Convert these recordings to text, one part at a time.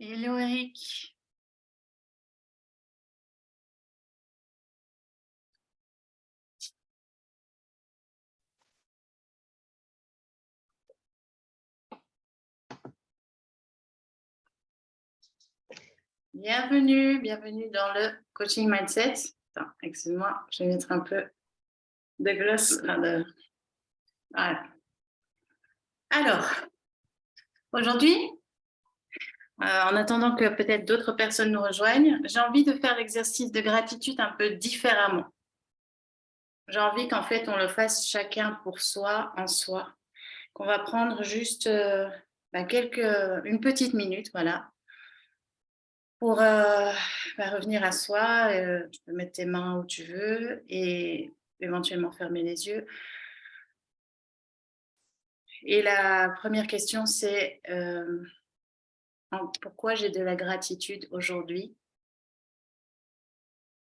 Hello Eric. Bienvenue dans le coaching mindset. Attends, excuse-moi, je vais mettre un peu de gloss. Voilà. Alors, aujourd'hui, en attendant que peut-être d'autres personnes nous rejoignent, j'ai envie de faire l'exercice de gratitude un peu différemment. J'ai envie qu'en fait, on le fasse chacun pour soi, en soi, qu'on va prendre juste une petite minute, voilà, pour revenir à soi. Tu peux mettre tes mains où tu veux et éventuellement fermer les yeux. Et la première question, c'est pourquoi j'ai de la gratitude aujourd'hui,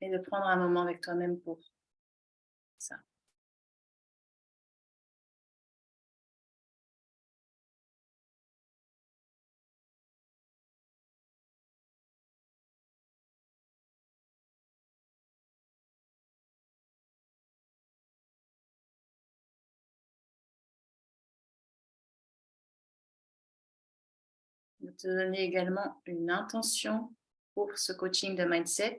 et de prendre un moment avec toi-même pour ça. Je vais te donner également une intention pour ce coaching de mindset.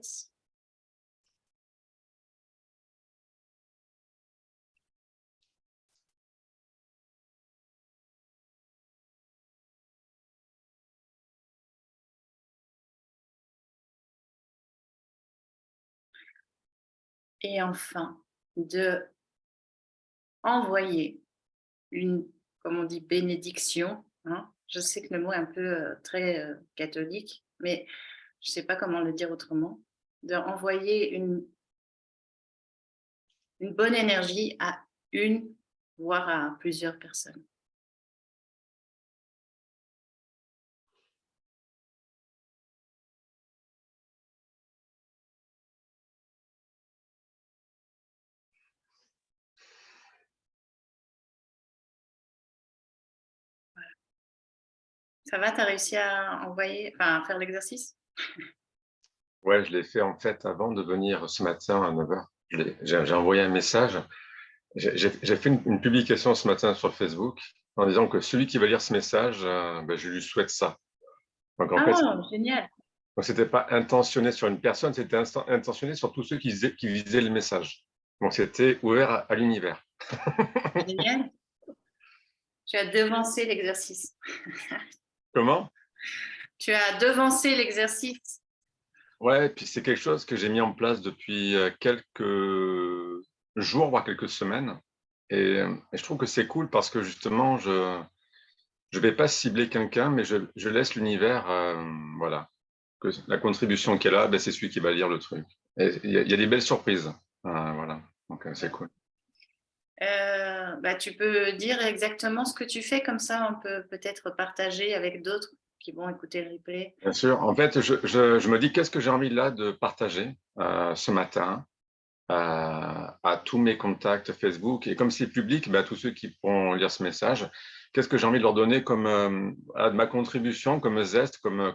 Et enfin, de envoyer une, comme on dit, bénédiction. Hein. Je sais que le mot est un peu très catholique, mais je ne sais pas comment le dire autrement. D'envoyer une bonne énergie à une, voire à plusieurs personnes. Voilà. Ça va, tu as réussi à envoyer, enfin, à faire l'exercice? Ouais, je l'ai fait en fait avant de venir ce matin à 9h. J'ai envoyé un message. J'ai fait une publication ce matin sur Facebook en disant que celui qui va lire ce message, je lui souhaite ça. Donc en fait, Ah, génial, c'était pas intentionné sur une personne, c'était intentionné sur tous ceux qui lisaient le message. Donc c'était ouvert à l'univers. génial. Tu as devancé l'exercice. Comment? Tu as devancé l'exercice. Ouais, puis c'est quelque chose que j'ai mis en place depuis quelques jours, voire quelques semaines. Et je trouve que c'est cool parce que justement, je vais pas cibler quelqu'un, mais je laisse l'univers, voilà, que la contribution qu'elle a, c'est celui qui va lire le truc. Et il y a des belles surprises, voilà, donc c'est cool. Tu peux dire exactement ce que tu fais, comme ça on peut peut-être partager avec d'autres qui vont écouter le replay. Bien sûr, en fait, je me dis qu'est-ce que j'ai envie là de partager ce matin à tous mes contacts Facebook, et comme c'est public, tous ceux qui pourront lire ce message, qu'est-ce que j'ai envie de leur donner comme de ma contribution, comme zeste, comme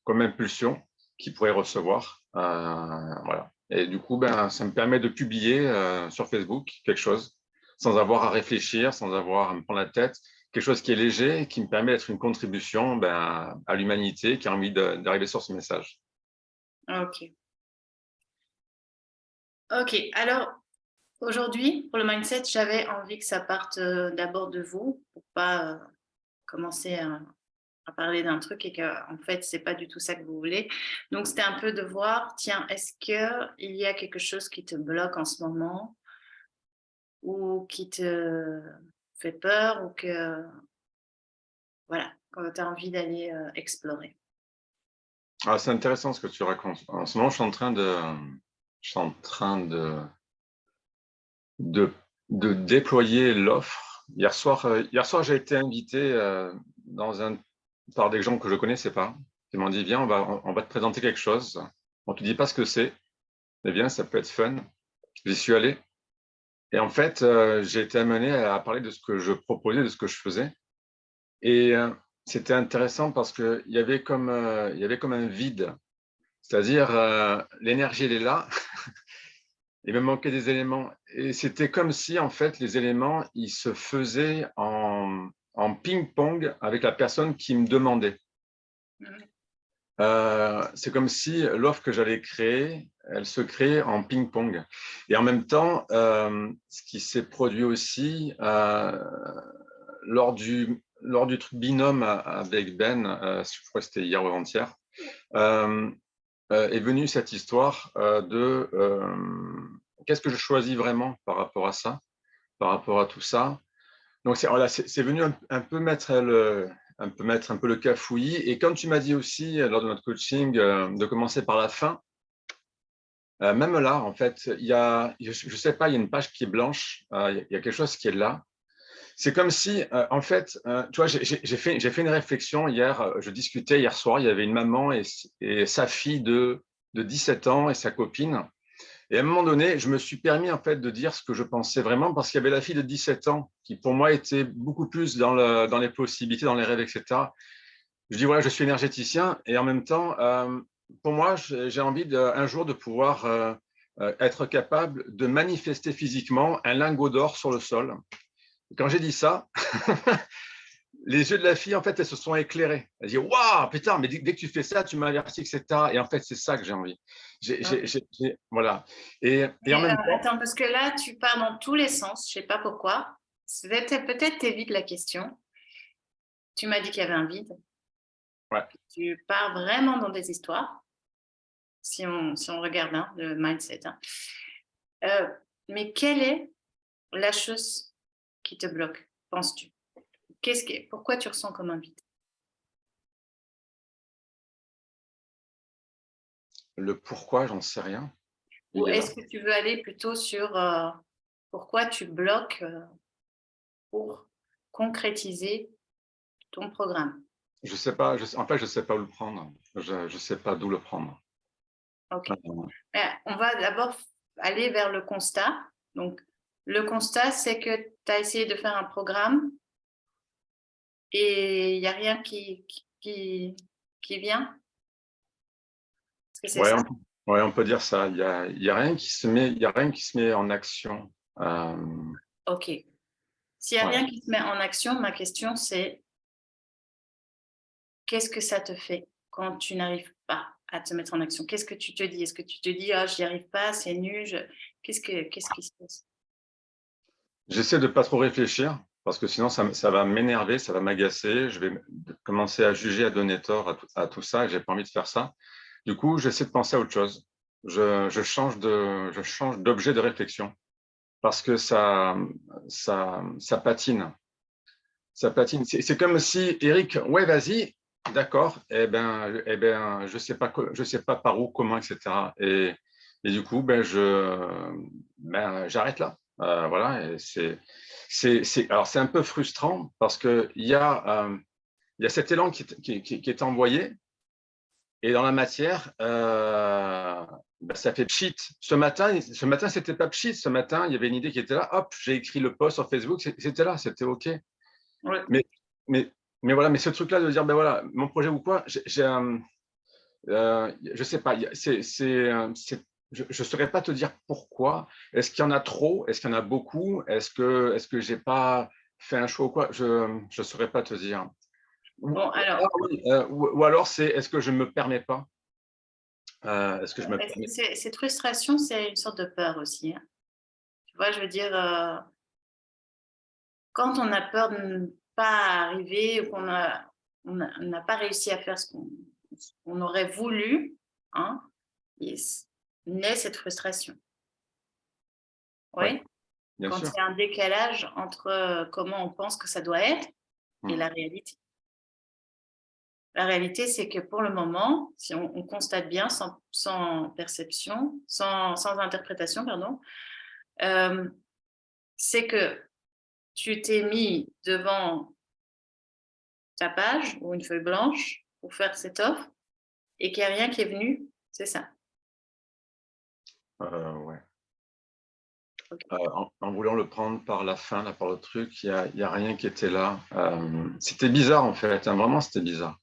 impulsion qu'ils pourraient recevoir. Voilà. Et du coup, ça me permet de publier sur Facebook quelque chose sans avoir à réfléchir, sans avoir à me prendre la tête, quelque chose qui est léger et qui me permet d'être une contribution à l'humanité qui a envie d'arriver sur ce message. Ok. Ok. Alors aujourd'hui, pour le mindset, j'avais envie que ça parte d'abord de vous, pour pas commencer à parler d'un truc et qu'en fait, c'est pas du tout ça que vous voulez. Donc, c'était un peu de voir, tiens, est-ce qu'il y a quelque chose qui te bloque en ce moment, ou qui te fait peur, ou que, voilà, quand tu as envie d'aller explorer. Ah, c'est intéressant ce que tu racontes. En ce moment, je suis en train de déployer l'offre. Hier soir, j'ai été invité par des gens que je ne connaissais pas, qui m'ont dit, viens, on va te présenter quelque chose. On ne te dit pas ce que c'est, mais viens, ça peut être fun. J'y suis allé. Et en fait, j'ai été amené à parler de ce que je proposais, de ce que je faisais. Et c'était intéressant parce qu'il y avait comme un vide. C'est-à-dire, l'énergie, elle est là, il me manquait des éléments. Et c'était comme si, en fait, les éléments, ils se faisaient en ping-pong avec la personne qui me demandait. C'est comme si l'offre que j'allais créer, elle se crée en ping-pong. Et en même temps, ce qui s'est produit aussi lors du truc binôme avec Ben, je crois que c'était hier ou avant-hier, est venue cette histoire de qu'est-ce que je choisis vraiment par rapport à ça, par rapport à tout ça. Donc, voilà, c'est venu un peu mettre un peu le cafouillis. Et comme tu m'as dit aussi lors de notre coaching de commencer par la fin, même là, en fait, il y a, je sais pas, il y a une page qui est blanche, il y a quelque chose qui est là. C'est comme si, en fait, tu vois, j'ai fait une réflexion hier, je discutais hier soir, il y avait une maman et sa fille de 17 ans et sa copine. Et à un moment donné, je me suis permis en fait de dire ce que je pensais vraiment parce qu'il y avait la fille de 17 ans qui pour moi était beaucoup plus dans les possibilités, dans les rêves, etc. Je dis voilà, je suis énergéticien et en même temps, pour moi, j'ai envie un jour de pouvoir être capable de manifester physiquement un lingot d'or sur le sol. Et quand j'ai dit ça, les yeux de la fille, en fait, elles se sont éclairés. Elle dit waouh, putain, mais dès que tu fais ça, tu m'avertis, etc. Et en fait, c'est ça que j'ai envie. Voilà. Et en même temps. Attends, parce que là, tu pars dans tous les sens, je ne sais pas pourquoi. Peut-être t'évites la question. Tu m'as dit qu'il y avait un vide. Ouais. Tu pars vraiment dans des histoires, si on regarde le mindset. Mais quelle est la chose qui te bloque, penses-tu? Pourquoi tu ressens comme un vide? Le pourquoi, j'en sais rien. Ou est-ce que tu veux aller plutôt sur pourquoi tu bloques pour concrétiser ton programme? Je sais pas. En fait, je sais pas où le prendre. Je sais pas d'où le prendre. Ok. On va d'abord aller vers le constat. Donc, le constat, c'est que tu as essayé de faire un programme et il n'y a rien qui vient. Est-ce que c'est Ouais, ça? on peut dire ça. Il y a rien qui se met en action. Ok. S'il n'y a Ouais. rien qui se met en action, ma question, c'est qu'est-ce que ça te fait quand tu n'arrives pas à te mettre en action? Qu'est-ce que tu te dis? Est-ce que tu te dis, oh, j'y arrive pas, c'est nul? Qu'est-ce qui se passe? J'essaie de pas trop réfléchir parce que sinon ça va m'énerver, ça va m'agacer. Je vais commencer à juger, à donner tort à tout ça. Et j'ai pas envie de faire ça. Du coup, j'essaie de penser à autre chose. Je change d'objet de réflexion parce que ça patine. Ça patine. C'est comme si Eric, ouais, vas-y, d'accord. Je sais pas par où, comment, etc. Et du coup, j'arrête là. Voilà. Et alors c'est un peu frustrant parce que il y a cet élan qui est envoyé et dans la matière, ça fait pchit. Ce matin, c'était pas pchit. Ce matin, il y avait une idée qui était là. Hop, j'ai écrit le post sur Facebook. C'était là, c'était OK. Ouais. Mais, mais, voilà, mais ce truc-là de dire, ben voilà, mon projet ou quoi, je sais pas, je ne saurais pas te dire pourquoi. Est-ce qu'il y en a trop? Est-ce qu'il y en a beaucoup? Est-ce que j'ai pas fait un choix ou quoi? Je ne saurais pas te dire. Bon, alors, Ou alors c'est est-ce que je ne me permets pas? Est-ce que je me permets? cette frustration, c'est une sorte de peur aussi, hein. Tu vois, je veux dire, quand on a peur de ne pas arriver ou on n'a pas réussi à faire ce qu'on aurait voulu, hein, naît cette frustration. Ouais, Oui, bien quand sûr. il y a un décalage entre comment on pense que ça doit être et la réalité. La réalité, c'est que pour le moment, si on constate bien sans perception, sans interprétation, pardon, c'est que tu t'es mis devant ta page ou une feuille blanche pour faire cette offre et qu'il n'y a rien qui est venu, c'est ça. Ouais. Ok. En voulant le prendre par la fin, là, par le truc, il y a rien qui était là. C'était bizarre, en fait, hein, vraiment, c'était bizarre.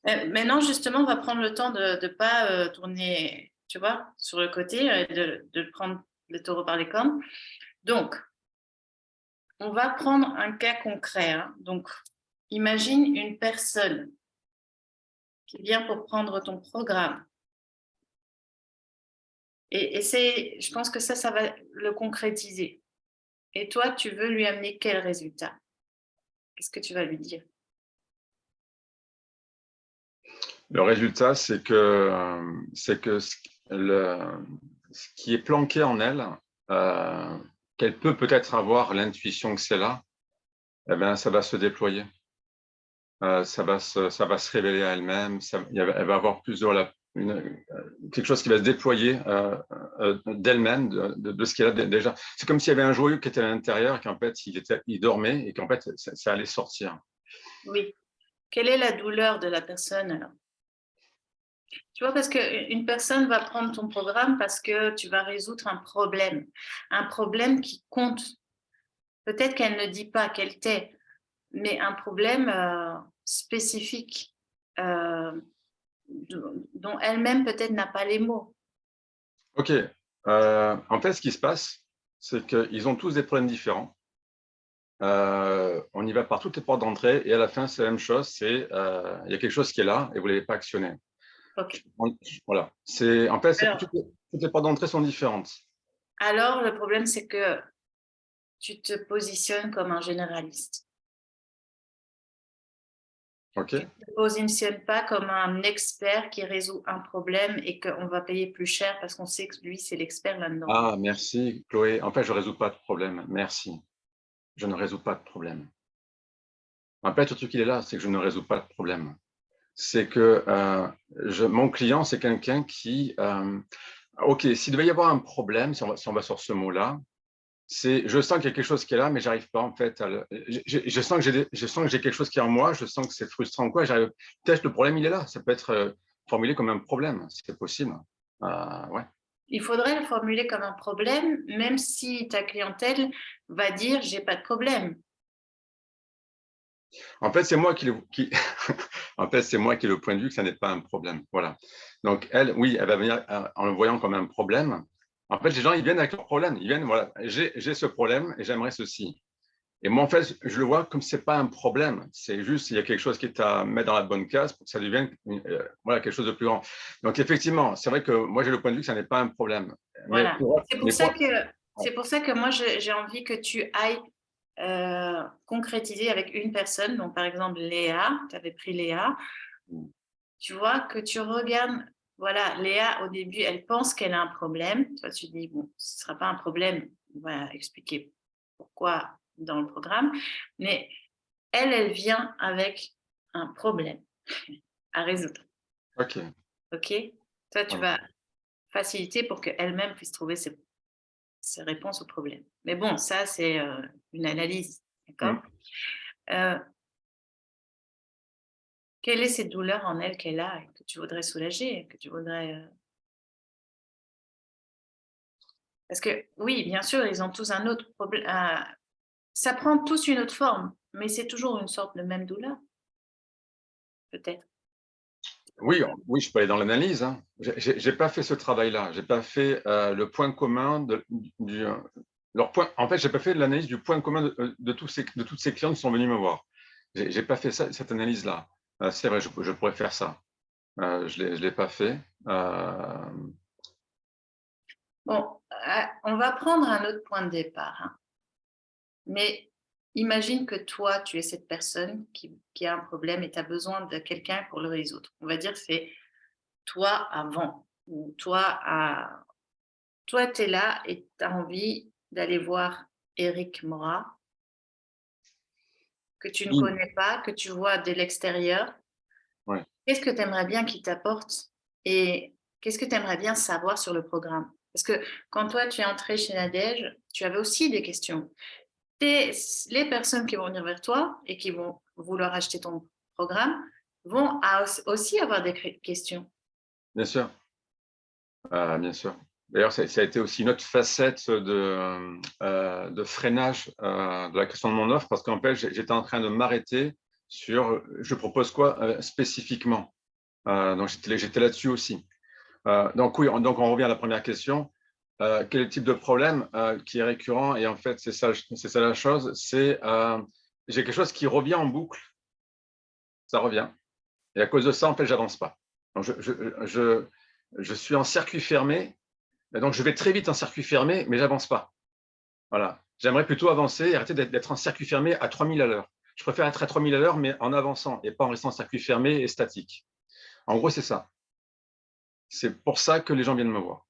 Maintenant, justement, on va prendre le temps de ne pas tourner, tu vois, sur le côté, de prendre le taureau par les cornes. Donc, on va prendre un cas concret, hein. Donc, imagine une personne qui vient pour prendre ton programme. Et je pense que ça va le concrétiser. Et toi, tu veux lui amener quel résultat? Qu'est-ce que tu vas lui dire? Le résultat, c'est que ce qui est planqué en elle, qu'elle peut peut-être avoir l'intuition que c'est là, eh ben, ça va se déployer. Ça va se révéler à elle-même. Elle va avoir plus quelque chose qui va se déployer d'elle-même, de ce qu'elle a déjà. C'est comme s'il y avait un joyau qui était à l'intérieur et qu'en fait, il dormait et qu'en fait, ça allait sortir. Oui. Quelle est la douleur de la personne alors? Tu vois, parce qu'une personne va prendre ton programme parce que tu vas résoudre un problème qui compte. Peut-être qu'elle ne dit pas qu'elle t'est, mais un problème spécifique dont elle-même peut-être n'a pas les mots. OK. En fait, ce qui se passe, c'est qu'ils ont tous des problèmes différents. On y va par toutes les portes d'entrée et à la fin, c'est la même chose. Il y a quelque chose qui est là et vous ne l'avez pas actionné. Ok. Voilà. En fait, Alors, toutes les portes d'entrée sont différentes. alors, le problème, c'est que tu te positionnes comme un généraliste. OK. Tu ne te positionnes pas comme un expert qui résout un problème et qu'on va payer plus cher parce qu'on sait que lui, c'est l'expert là-dedans. Ah, merci, Chloé. En fait, je ne résous pas de problème. Merci. Je ne résous pas de problème. En fait, le truc, il est là, c'est que je ne résous pas de problème. C'est que mon client, c'est quelqu'un qui, OK, s'il devait y avoir un problème, si on va sur ce mot-là, je sens qu'il y a quelque chose qui est là, mais j'arrive pas en fait je sens que j'ai quelque chose qui est en moi, je sens que c'est frustrant quoi. Peut-être le problème il est là, ça peut être formulé comme un problème, c'est possible. Ouais. Il faudrait le formuler comme un problème, même si ta clientèle va dire j'ai pas de problème. En fait, en fait, c'est moi qui ai le point de vue que ça n'est pas un problème. Voilà. Donc elle, oui, elle va venir en le voyant comme un problème. En fait, les gens, ils viennent avec leur problème. Ils viennent, voilà, j'ai ce problème et j'aimerais ceci. Et moi, en fait, je le vois comme c'est pas un problème. C'est juste, il y a quelque chose qui est à mettre dans la bonne case pour que ça devienne voilà, quelque chose de plus grand. Donc, effectivement, c'est vrai que moi, j'ai le point de vue que ça n'est pas un problème. Voilà. Ouais. C'est pour ça que moi, j'ai envie que tu ailles concrétiser avec une personne. Donc, par exemple, Léa, tu avais pris Léa. Tu vois, que tu regardes, voilà, Léa, au début, elle pense qu'elle a un problème. Toi, tu dis, bon, ce ne sera pas un problème. On va expliquer pourquoi dans le programme. Mais elle vient avec un problème à résoudre. OK. OK? Toi, tu Voilà. vas faciliter pour qu'elle-même puisse trouver ses réponses aux problèmes. Mais bon, ça, c'est une analyse. D'accord? Mm. Euh, quelle est cette douleur en elle qu'elle a et que tu voudrais soulager, que tu voudrais. Parce que oui, bien sûr, ils ont tous un autre problème. Ça prend tous une autre forme, mais c'est toujours une sorte de même douleur, peut-être. Oui, oui, je peux aller dans l'analyse. Hein. J'ai pas fait ce travail-là. J'ai pas fait le point commun leur point. En fait, j'ai pas fait l'analyse du point commun de toutes ces clients qui sont venus me voir. J'ai pas fait cette analyse-là. C'est vrai, je pourrais faire ça. Je l'ai pas fait. Bon, on va prendre un autre point de départ, hein. Mais imagine que toi, tu es cette personne qui a un problème et tu as besoin de quelqu'un pour le résoudre. On va dire que c'est toi avant, ou toi, tu es là et tu as envie d'aller voir Eric Morat, que tu ne Oui, connais pas, que tu vois de l'extérieur. ouais. Qu'est-ce que tu aimerais bien qu'il t'apporte et qu'est-ce que tu aimerais bien savoir sur le programme? Parce que quand toi, tu es entré chez Nadège, tu avais aussi des questions. Les personnes qui vont venir vers toi et qui vont vouloir acheter ton programme vont aussi avoir des questions. Bien sûr. Bien sûr. D'ailleurs, ça a été aussi une autre facette de freinage de la question de mon offre, parce qu'en fait, j'étais en train de m'arrêter sur je propose quoi spécifiquement. Donc, j'étais là-dessus aussi. Donc, oui, donc on revient à la première question. Quel est le type de problème qui est récurrent? Et en fait, c'est ça la chose. C'est j'ai quelque chose qui revient en boucle. Ça revient. Et à cause de ça, en fait, j'avance pas. Donc, je suis en circuit fermé. Et donc, je vais très vite en circuit fermé, mais j'avance pas. Voilà. J'aimerais plutôt avancer et arrêter d'être en circuit fermé à 3000 à l'heure. Je préfère être à 3000 à l'heure, mais en avançant et pas en restant en circuit fermé et statique. En gros, c'est ça. C'est pour ça que les gens viennent me voir.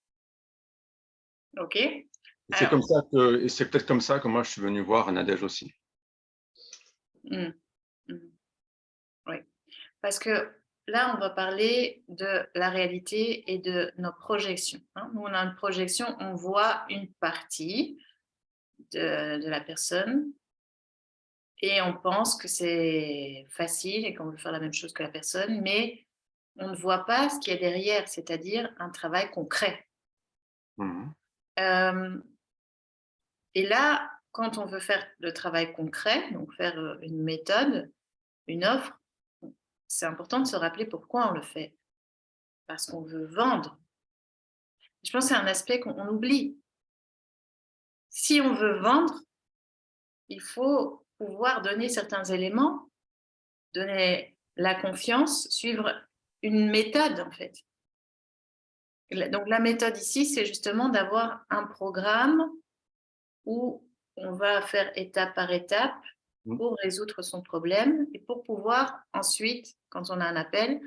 OK. C'est Alors, comme ça que, et c'est peut-être comme ça que moi, je suis venu voir Nadège aussi. mmh, mmh, oui. Parce que là, on va parler de la réalité et de nos projections, hein. Nous, on a une projection, on voit une partie de la personne et on pense que c'est facile et qu'on veut faire la même chose que la personne, mais on ne voit pas ce qu'il y a derrière, c'est-à-dire un travail concret. Mhm. Hem Et là, quand on veut faire le travail concret, donc faire, une méthode, une offre, c'est important de se rappeler pourquoi on le fait. Parce qu'on veut vendre. Je pense que c'est un aspect qu'on oublie. Si on veut vendre, il faut pouvoir donner certains éléments, donner la confiance, suivre une méthode en fait. Donc la méthode ici, c'est justement d'avoir un programme où on va faire étape par étape Mhm. pour résoudre son problème et pour pouvoir ensuite, quand on a un appel,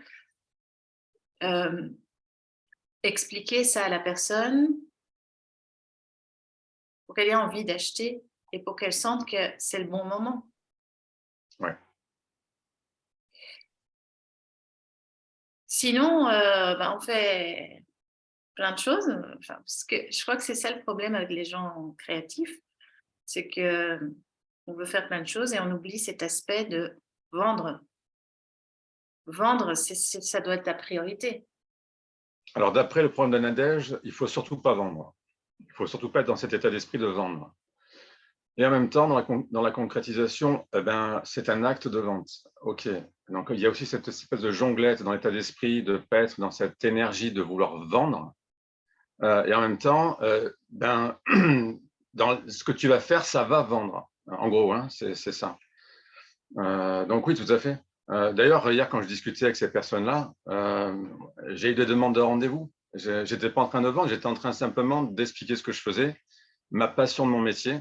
expliquer ça à la personne pour qu'elle ait envie d'acheter et pour qu'elle sente que c'est le bon moment. Ouais. Sinon, on fait plein de choses, enfin, parce que je crois que c'est ça le problème avec les gens créatifs, c'est qu'on veut faire plein de choses et on oublie cet aspect de vendre. Vendre, ça doit être la priorité. Alors, d'après le problème de Nadège, il faut surtout pas vendre. Il faut surtout pas être dans cet état d'esprit de vendre. Et en même temps, dans la concrétisation, eh ben, c'est un acte de vente. OK. Donc, il y a aussi cette espèce de jonglette dans l'état d'esprit, de ne pas être dans cette énergie de vouloir vendre. Et en même temps, ben, dans ce que tu vas faire, ça va vendre. En gros, hein, c'est ça. Donc oui, tout à fait. D'ailleurs, hier, quand je discutais avec ces personnes-là, j'ai eu des demandes de rendez-vous. J'étais pas en train de vendre, j'étais en train simplement d'expliquer ce que je faisais, ma passion de mon métier.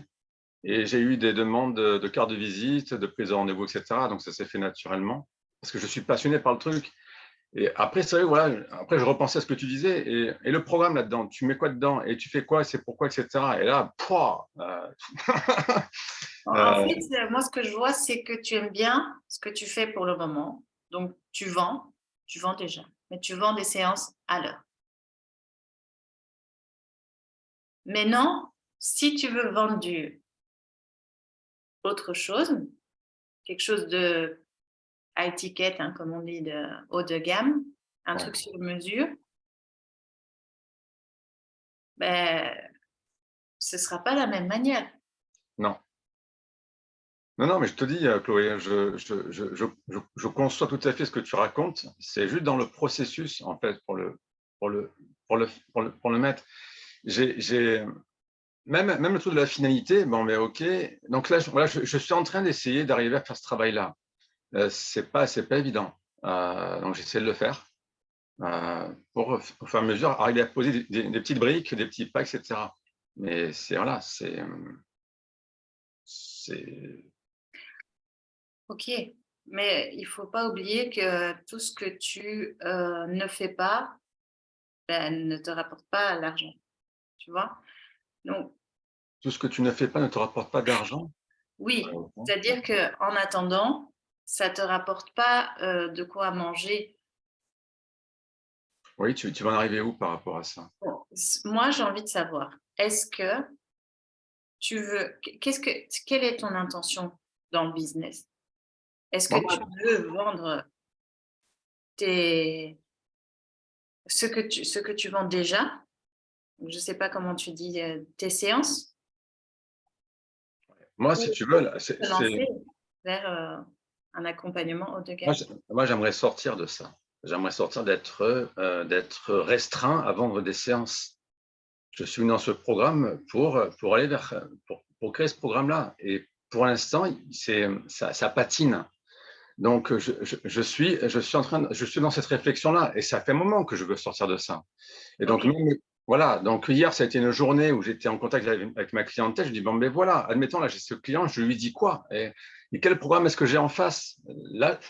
Et j'ai eu des demandes de carte de visite, de prise de rendez-vous, etc. Donc ça s'est fait naturellement parce que je suis passionné par le truc. Et après, c'est vrai, voilà, après, je repensais à ce que tu disais et le programme là-dedans, tu mets quoi dedans et tu fais quoi, c'est pourquoi, etc. Et là, pouah, En fait, moi, ce que je vois, c'est que tu aimes bien ce que tu fais pour le moment. Donc, tu vends déjà, mais tu vends des séances à l'heure. Maintenant, si tu veux vendre autre chose, quelque chose de high ticket, hein, comme on dit, de haut de gamme, un ouais, truc sur mesure, ben, ce ne sera pas la même manière. non. Non, non, mais je te dis, Chloé, je conçois tout à fait ce que tu racontes. C'est juste dans le processus, en fait, pour le, pour le mettre. J'ai, même le truc de la finalité, bon, mais OK. Donc là, voilà, je suis en train d'essayer d'arriver à faire ce travail-là. C'est pas évident. Donc j'essaie de le faire pour, au fur et à mesure, arriver à poser des petites briques, des petits pas, etc. Mais c'est, voilà, c'est, OK, mais il ne faut pas oublier que tout ce que tu, ne fais pas, ben, ne te rapporte pas l'argent, tu vois? Donc tout ce que tu ne fais pas ne te rapporte pas d'argent. oui, Ouais, c'est-à-dire qu'en attendant, ça ne te rapporte pas, de quoi manger. oui, tu vas en arriver où par rapport à ça? Bon, moi, j'ai envie de savoir, est-ce que tu veux quelle est ton intention dans le business? Est-ce que Moi, tu veux vendre tes ce que tu vends déjà? je ne sais pas comment tu dis, tes séances Moi, si pour tu veux, là, te lancer vers un accompagnement haut de gamme. moi, j'aimerais sortir de ça. J'aimerais sortir d'être restreint à vendre des séances. Je suis venu dans ce programme pour aller pour créer ce programme-là. Et pour l'instant, ça patine. Donc, je suis dans cette réflexion-là. Et ça fait un moment que je veux sortir de ça. Et donc, Ok. voilà. Donc, hier, ça a été une journée où j'étais en contact avec ma clientèle. Je dis, bon, mais voilà, admettons, là, j'ai ce client, je lui dis quoi? Et quel programme est-ce que j'ai en face? Là,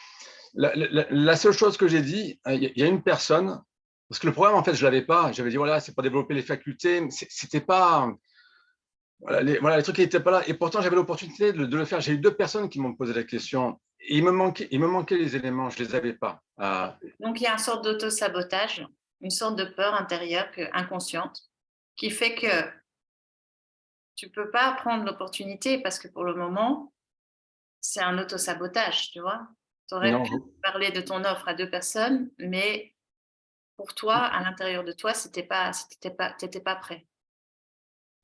la seule chose que j'ai dit, il y a une personne, parce que le programme, en fait, je ne l'avais pas. J'avais dit, voilà, c'est pour développer les facultés. C'était pas. Voilà, les trucs qui n'étaient pas là. Et pourtant, j'avais l'opportunité de le faire. J'ai eu 2 personnes qui m'ont posé la question. Et il me manquait les éléments, je ne les avais pas. Donc, il y a une sorte d'auto-sabotage, une sorte de peur intérieure inconsciente qui fait que tu ne peux pas prendre l'opportunité parce que pour le moment, c'est un autosabotage, tu vois. Tu aurais Non, pu parler de ton offre à 2 personnes, mais pour toi, à l'intérieur de toi, t'étais pas prêt.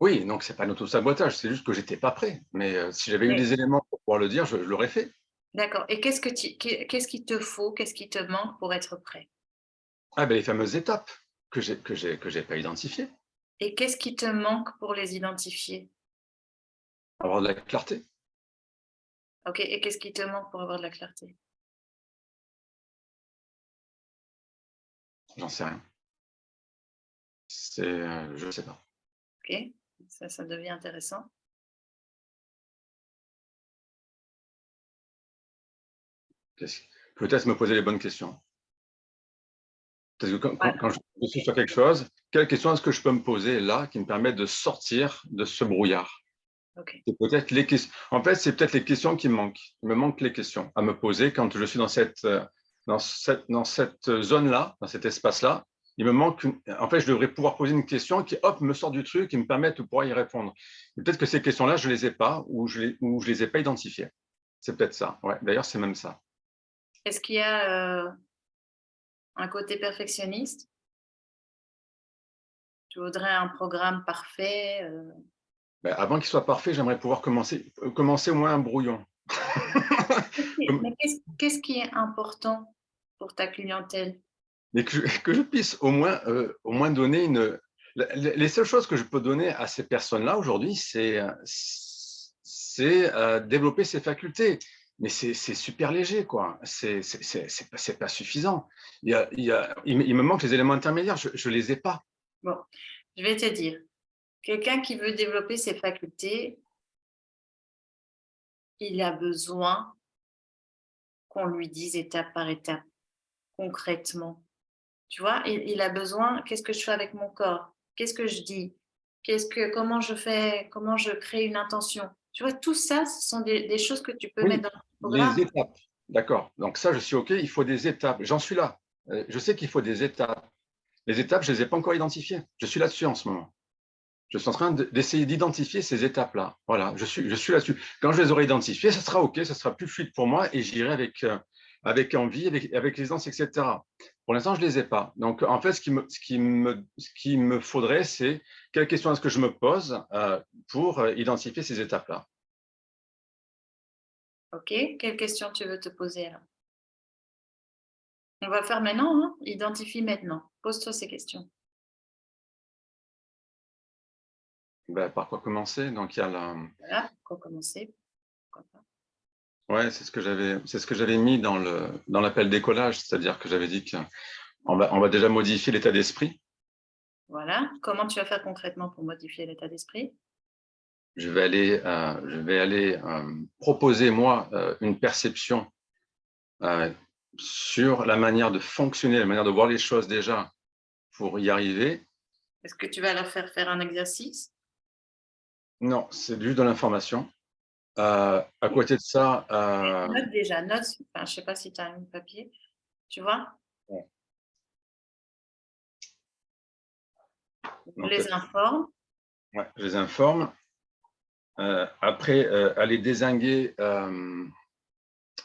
oui, donc c'est pas un auto-sabotage, c'est juste que j'étais pas prêt. Mais si j'avais eu Mais les éléments pour pouvoir le dire, je l'aurais fait. d'accord, et qu'est-ce qu'il te faut, qu'est-ce qui te manque pour être prêt? Ah ben les fameuses étapes que j'ai pas identifiées, Et qu'est-ce qui te manque pour les identifier? avoir de la clarté, OK, et qu'est-ce qui te manque pour avoir de la clarté? j'en sais rien. Je sais pas. OK, ça devient intéressant. Qu'est-ce Peut-être me poser les bonnes questions. Parce que Voilà, quand je suis OK, sur quelque chose, quelles questions est-ce que je peux me poser là qui me permettent de sortir de ce brouillard? OK. C'est peut-être les questions. En fait, c'est peut-être les questions qui me manquent. Il me manque les questions à me poser quand je suis dans cette zone-là, dans cet espace-là. Il me manque En fait, je devrais pouvoir poser une question qui, hop, me sort du truc et me permette de pouvoir y répondre. Et peut-être que ces questions-là, je ne les ai pas ou je ne les ai pas identifiées. C'est peut-être ça. Ouais. D'ailleurs, c'est même ça. Est-ce qu'il y a, un côté perfectionniste? Tu voudrais un programme parfait, Ben, avant qu'il soit parfait, j'aimerais pouvoir commencer au moins un brouillon. Mais qu'est-ce qui est important pour ta clientèle? Mais que je puisse au moins donner les seules choses que je peux donner à ces personnes-là aujourd'hui, c'est développer ses facultés. Mais c'est super léger, quoi. C'est pas suffisant. Il me manque les éléments intermédiaires, je les ai pas. Bon, je vais te dire, quelqu'un qui veut développer ses facultés, il a besoin qu'on lui dise étape par étape, concrètement. Tu vois? Il a besoin: «Qu'est-ce que je fais avec mon corps? Qu'est-ce que je dis? Comment je fais? Comment je crée une intention?» Tu vois? Tout ça, ce sont des choses que tu peux Oui, mettre dans ton les programme. étapes. D'accord. Donc ça, je suis OK, il faut des étapes. J'en suis là. Je sais qu'il faut des étapes. Les étapes, je ne les ai pas encore identifiées. Je suis là-dessus en ce moment. Je suis en train d'essayer d'identifier ces étapes-là. Voilà, je suis là-dessus. Quand je les aurai identifiées, ça sera OK, ça sera plus fluide pour moi et j'irai avec envie, avec aisance, etc. Pour l'instant, je ne les ai pas. Donc, en fait, ce qu'il me faudrait, c'est quelles questions est-ce que je me pose pour identifier ces étapes-là. OK? Quelles questions tu veux te poser alors? On va faire maintenant, hein? Identifie maintenant. Pose-toi ces questions. Ben, par quoi commencer? Donc, il y a Voilà, pourquoi commencer? Pourquoi pas? ouais, c'est ce que j'avais mis dans l'appel décollage, c'est-à-dire que j'avais dit qu'on va déjà modifier l'état d'esprit. Voilà. Comment tu vas faire concrètement pour modifier l'état d'esprit? Je vais aller proposer, moi, une perception euh, sur la manière de fonctionner, la manière de voir les choses déjà pour y arriver. Est-ce que tu vas leur faire faire un exercice? Non, c'est juste de l'information. À côté de ça, Note déjà, note, enfin, je sais pas si tu as un papier, tu vois? ouais, On donc, les informe. ouais, je les informe. Après, aller dézinguer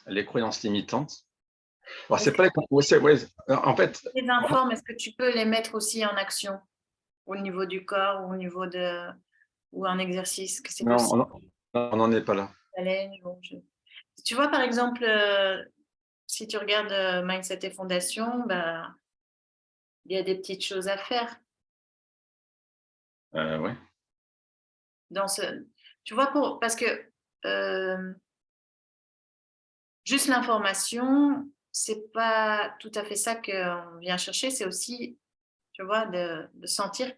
les croyances limitantes. Alors, Est-ce c'est que pas les. Ouais, en fait, tu les informes, est-ce que tu peux les mettre aussi en action? au niveau du corps ou au niveau de ou un exercice que c'est Non, possible on n'en est pas là. Tu vois, par exemple, si tu regardes Mindset et Fondation, bah, il y a des petites choses à faire Ouais. dans ce. Tu vois, parce que juste l'information, c'est pas tout à fait ça qu'on vient chercher, c'est aussi, tu vois, de sentir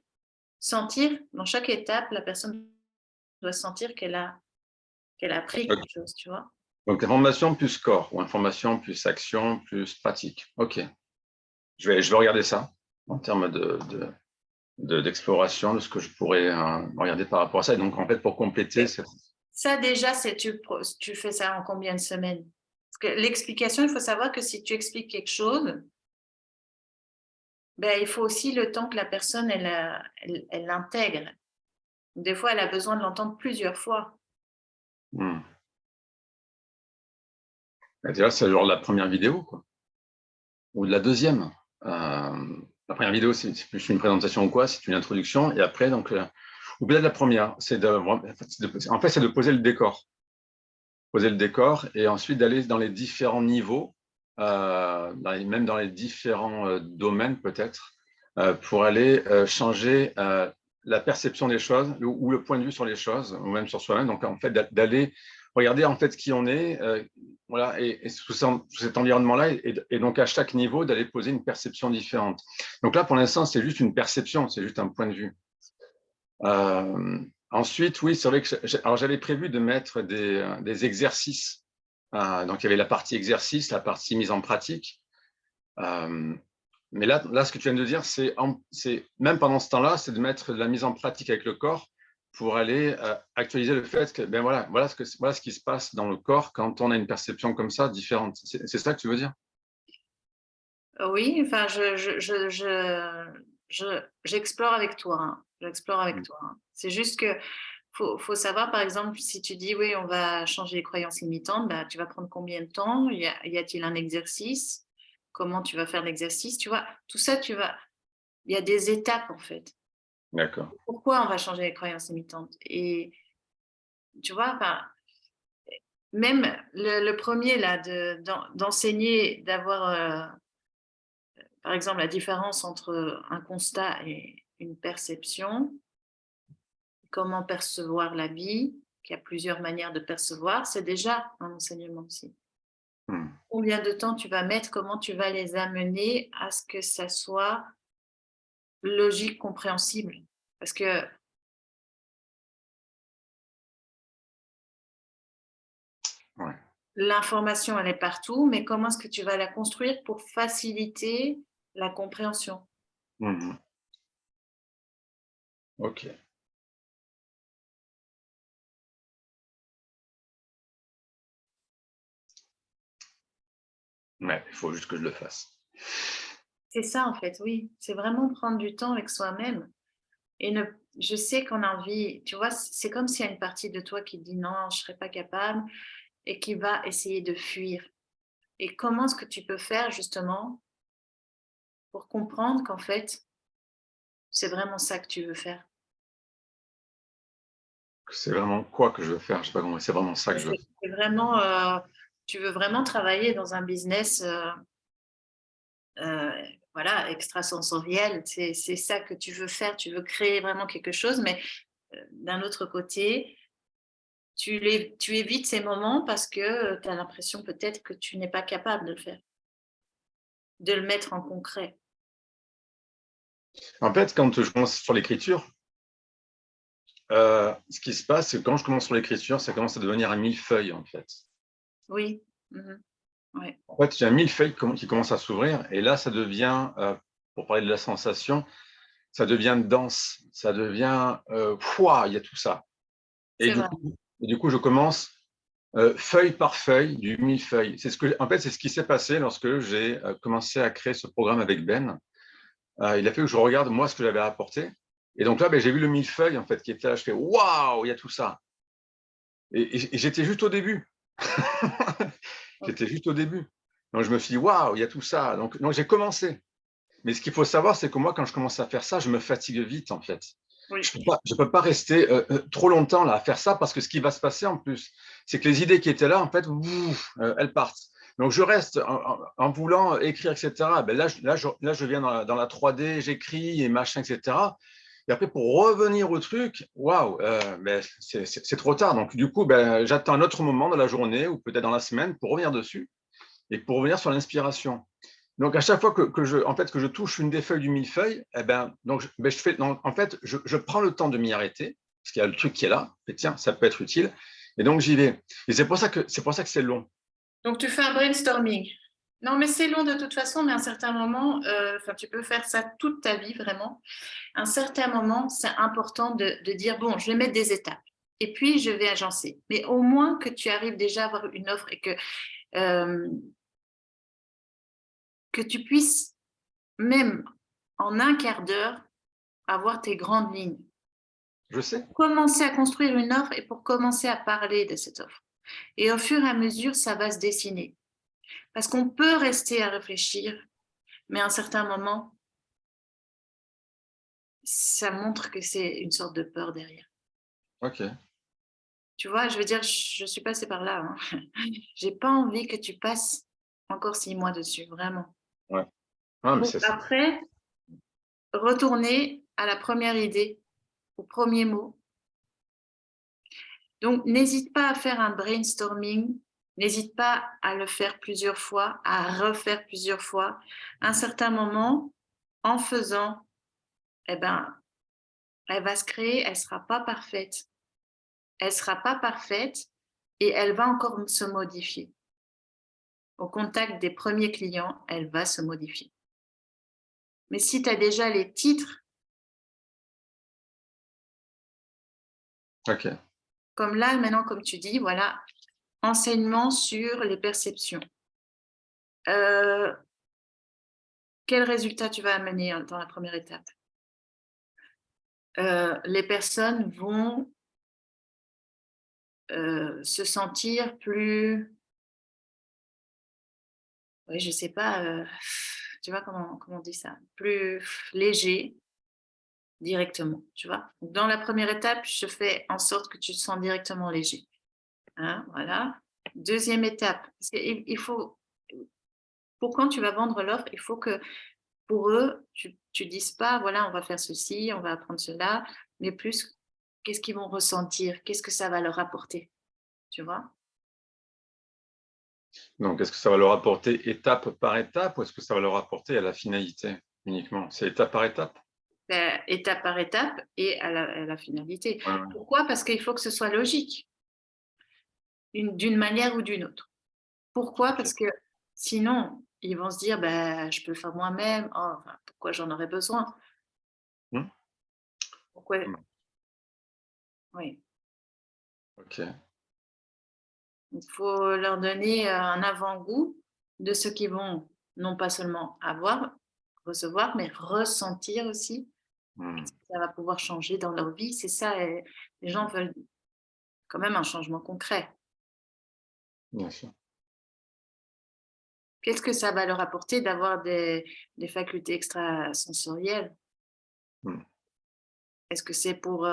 dans chaque étape, la personne doit sentir qu'elle a appris quelque chose, tu vois. Donc, information plus corps, ou information plus action plus pratique. OK. Je vais regarder ça en termes d'exploration de ce que je pourrais regarder par rapport à ça. Et donc, en fait, pour compléter cette... Ça, déjà, tu fais ça en combien de semaines? Parce que l'explication, il faut savoir que si tu expliques quelque chose, ben, il faut aussi le temps que la personne, elle l'intègre. Des fois, elle a besoin de l'entendre plusieurs fois. Déjà, c'est genre la première vidéo, quoi. Ou de la deuxième. La première vidéo, c'est plus une présentation ou quoi, c'est une introduction. Et après, donc, ou peut-être la première, c'est en fait, c'est de poser le décor. Poser le décor et ensuite d'aller dans les différents niveaux, même dans les différents domaines peut-être, pour aller changer la perception des choses ou le point de vue sur les choses, ou même sur soi-même. Donc, en fait, d'aller regarder en fait qui on est, voilà, et sous cet environnement-là, et donc à chaque niveau, d'aller poser une perception différente. Donc là, pour l'instant, c'est juste une perception, c'est juste un point de vue. Ensuite, oui, c'est vrai que j'avais prévu de mettre des exercices. Donc, il y avait la partie exercice, la partie mise en pratique. Mais là, ce que tu viens de dire, c'est même pendant ce temps-là, c'est de mettre de la mise en pratique avec le corps pour aller actualiser le fait que, ben voilà ce qui se passe dans le corps quand on a une perception comme ça, différente. C'est ça que tu veux dire? Oui, enfin, j'explore avec toi, hein. J'explore avec toi, hein. C'est juste que faut savoir, par exemple, si tu dis oui, on va changer les croyances limitantes, bah, tu vas prendre combien de temps? Y a-t-il un exercice? Comment tu vas faire l'exercice? Tu vois, tout ça, il y a des étapes en fait. D'accord. Pourquoi on va changer les croyances limitantes? Et tu vois, enfin, même le premier là, d'enseigner, d'avoir par exemple la différence entre un constat et une perception, comment percevoir la vie, qu'il y a plusieurs manières de percevoir, c'est déjà un enseignement aussi. Combien de temps tu vas mettre, comment tu vas les amener à ce que ça soit logique, compréhensible. Parce que Ouais. l'information, elle est partout, mais comment est-ce que tu vas la construire pour faciliter la compréhension? OK. Ouais, il faut juste que je le fasse. C'est ça, en fait, oui. C'est vraiment prendre du temps avec soi-même. Et ne je sais qu'on a envie, tu vois, c'est comme s'il y a une partie de toi qui dit: «Non, je ne serais pas capable» et qui va essayer de fuir. Et comment est-ce que tu peux faire justement pour comprendre qu'en fait, c'est vraiment ça que tu veux faire? C'est vraiment quoi que je veux faire? Je sais pas comment. C'est vraiment ça que je veux faire. C'est vraiment, tu veux vraiment travailler dans un business, heu, voilà, extrasensoriel. C'est ça que tu veux faire. Tu veux créer vraiment quelque chose, mais d'un autre côté, tu évites ces moments parce que, tu as l'impression peut-être que tu n'es pas capable de le faire, de le mettre en concret. En fait, quand je commence sur l'écriture, ce qui se passe, c'est que quand je commence sur l'écriture, ça commence à devenir un millefeuille, en fait. Oui. Mmh. Ouais. En fait, j'ai un millefeuille qui commence à s'ouvrir et là, ça devient, pour parler de la sensation, ça devient dense, ça devient, pouah, il y a tout ça et C'est vrai. du coup, je commence, feuille par feuille du millefeuille. En fait, c'est ce qui s'est passé lorsque j'ai, commencé à créer ce programme avec Ben. Il a fait que je regarde moi ce que j'avais apporté et donc là, beh, j'ai vu le millefeuille en fait qui était là. Je fais: «Waouh, il y a tout ça» et j'étais juste au début. OK. J'étais juste au début. Donc je me suis dit: «Waouh, il y a tout ça», donc j'ai commencé Mais ce qu'il faut savoir, c'est que moi, quand je commence à faire ça, je me fatigue vite, en fait. Oui. Je ne peux pas rester trop longtemps là, à faire ça parce que ce qui va se passer en plus, c'est que les idées qui étaient là, en fait, elles partent. Donc, je reste en voulant écrire, etc. Ben là, je viens dans la 3D, j'écris et machin, etc. Et après, pour revenir au truc, waouh, ben, c'est trop tard. Donc, du coup, ben, j'attends un autre moment de la journée ou peut-être dans la semaine pour revenir dessus et pour revenir sur l'inspiration. Donc, à chaque fois que je touche une des feuilles du millefeuille, eh ben, donc, je prends le temps de m'y arrêter, parce qu'il y a le truc qui est là, et tiens, ça peut être utile, et donc j'y vais. Et c'est pour ça que c'est long. Donc, tu fais un brainstorming. Non, mais c'est long de toute façon, mais à un certain moment, tu peux faire ça toute ta vie, vraiment. À un certain moment, c'est important de dire, bon, je vais mettre des étapes. Et puis, je vais agencer. Mais au moins que tu arrives déjà à avoir une offre et que tu puisses, même en un quart d'heure, avoir tes grandes lignes. Je sais. Commencer à construire une offre et pour commencer à parler de cette offre. Et au fur et à mesure, ça va se dessiner. Parce qu'on peut rester à réfléchir, mais à un certain moment, ça montre que c'est une sorte de peur derrière. OK. Tu vois, je veux dire, je suis passée par là. Hein. J'ai pas envie que tu passes encore 6 mois dessus, vraiment. Ouais. Ah, mais Donc après, retourner à la première idée, au premier mot. Donc, n'hésite pas à faire un brainstorming, n'hésite pas à le faire plusieurs fois, à refaire plusieurs fois. À un certain moment, en faisant, eh ben, elle va se créer, elle ne sera pas parfaite. Elle ne sera pas parfaite et elle va encore se modifier. Au contact des premiers clients, elle va se modifier. Mais si tu as déjà les titres, OK. comme là, maintenant, comme tu dis, voilà, enseignement sur les perceptions. Quel résultat tu vas amener dans la première étape? Les personnes vont se sentir plus, oui, je sais pas, tu vois comment on dit ça? Plus léger directement, tu vois? Donc dans la première étape, je fais en sorte que tu te sens directement léger, hein, voilà. Deuxième étape, parce qu'il faut, pour quand tu vas vendre l'offre, il faut que pour eux, tu dises pas: «Voilà, on va faire ceci, on va apprendre cela», mais plus qu'est-ce qu'ils vont ressentir? Qu'est-ce que ça va leur apporter? Tu vois? Donc, est-ce que ça va leur apporter étape par étape ou est-ce que ça va leur apporter à la finalité uniquement? C'est étape par étape? Étape par étape et à la finalité. Ouais, ouais. Pourquoi? Parce qu'il faut que ce soit logique, d'une manière ou d'une autre. Pourquoi? OK. Parce que sinon, ils vont se dire: «Bah, je peux le faire moi-même. Oh, enfin, pourquoi j'en aurais besoin?» Mmh. Pourquoi? Mmh. Oui. OK. Il faut leur donner un avant-goût de ce qu'ils vont non pas seulement recevoir, mais ressentir aussi. Mmh. Ça va pouvoir changer dans leur vie. C'est ça, les gens veulent quand même un changement concret. Bien sûr. Qu'est-ce que ça va leur apporter d'avoir des facultés extrasensorielles? Mmh. Est-ce que c'est pour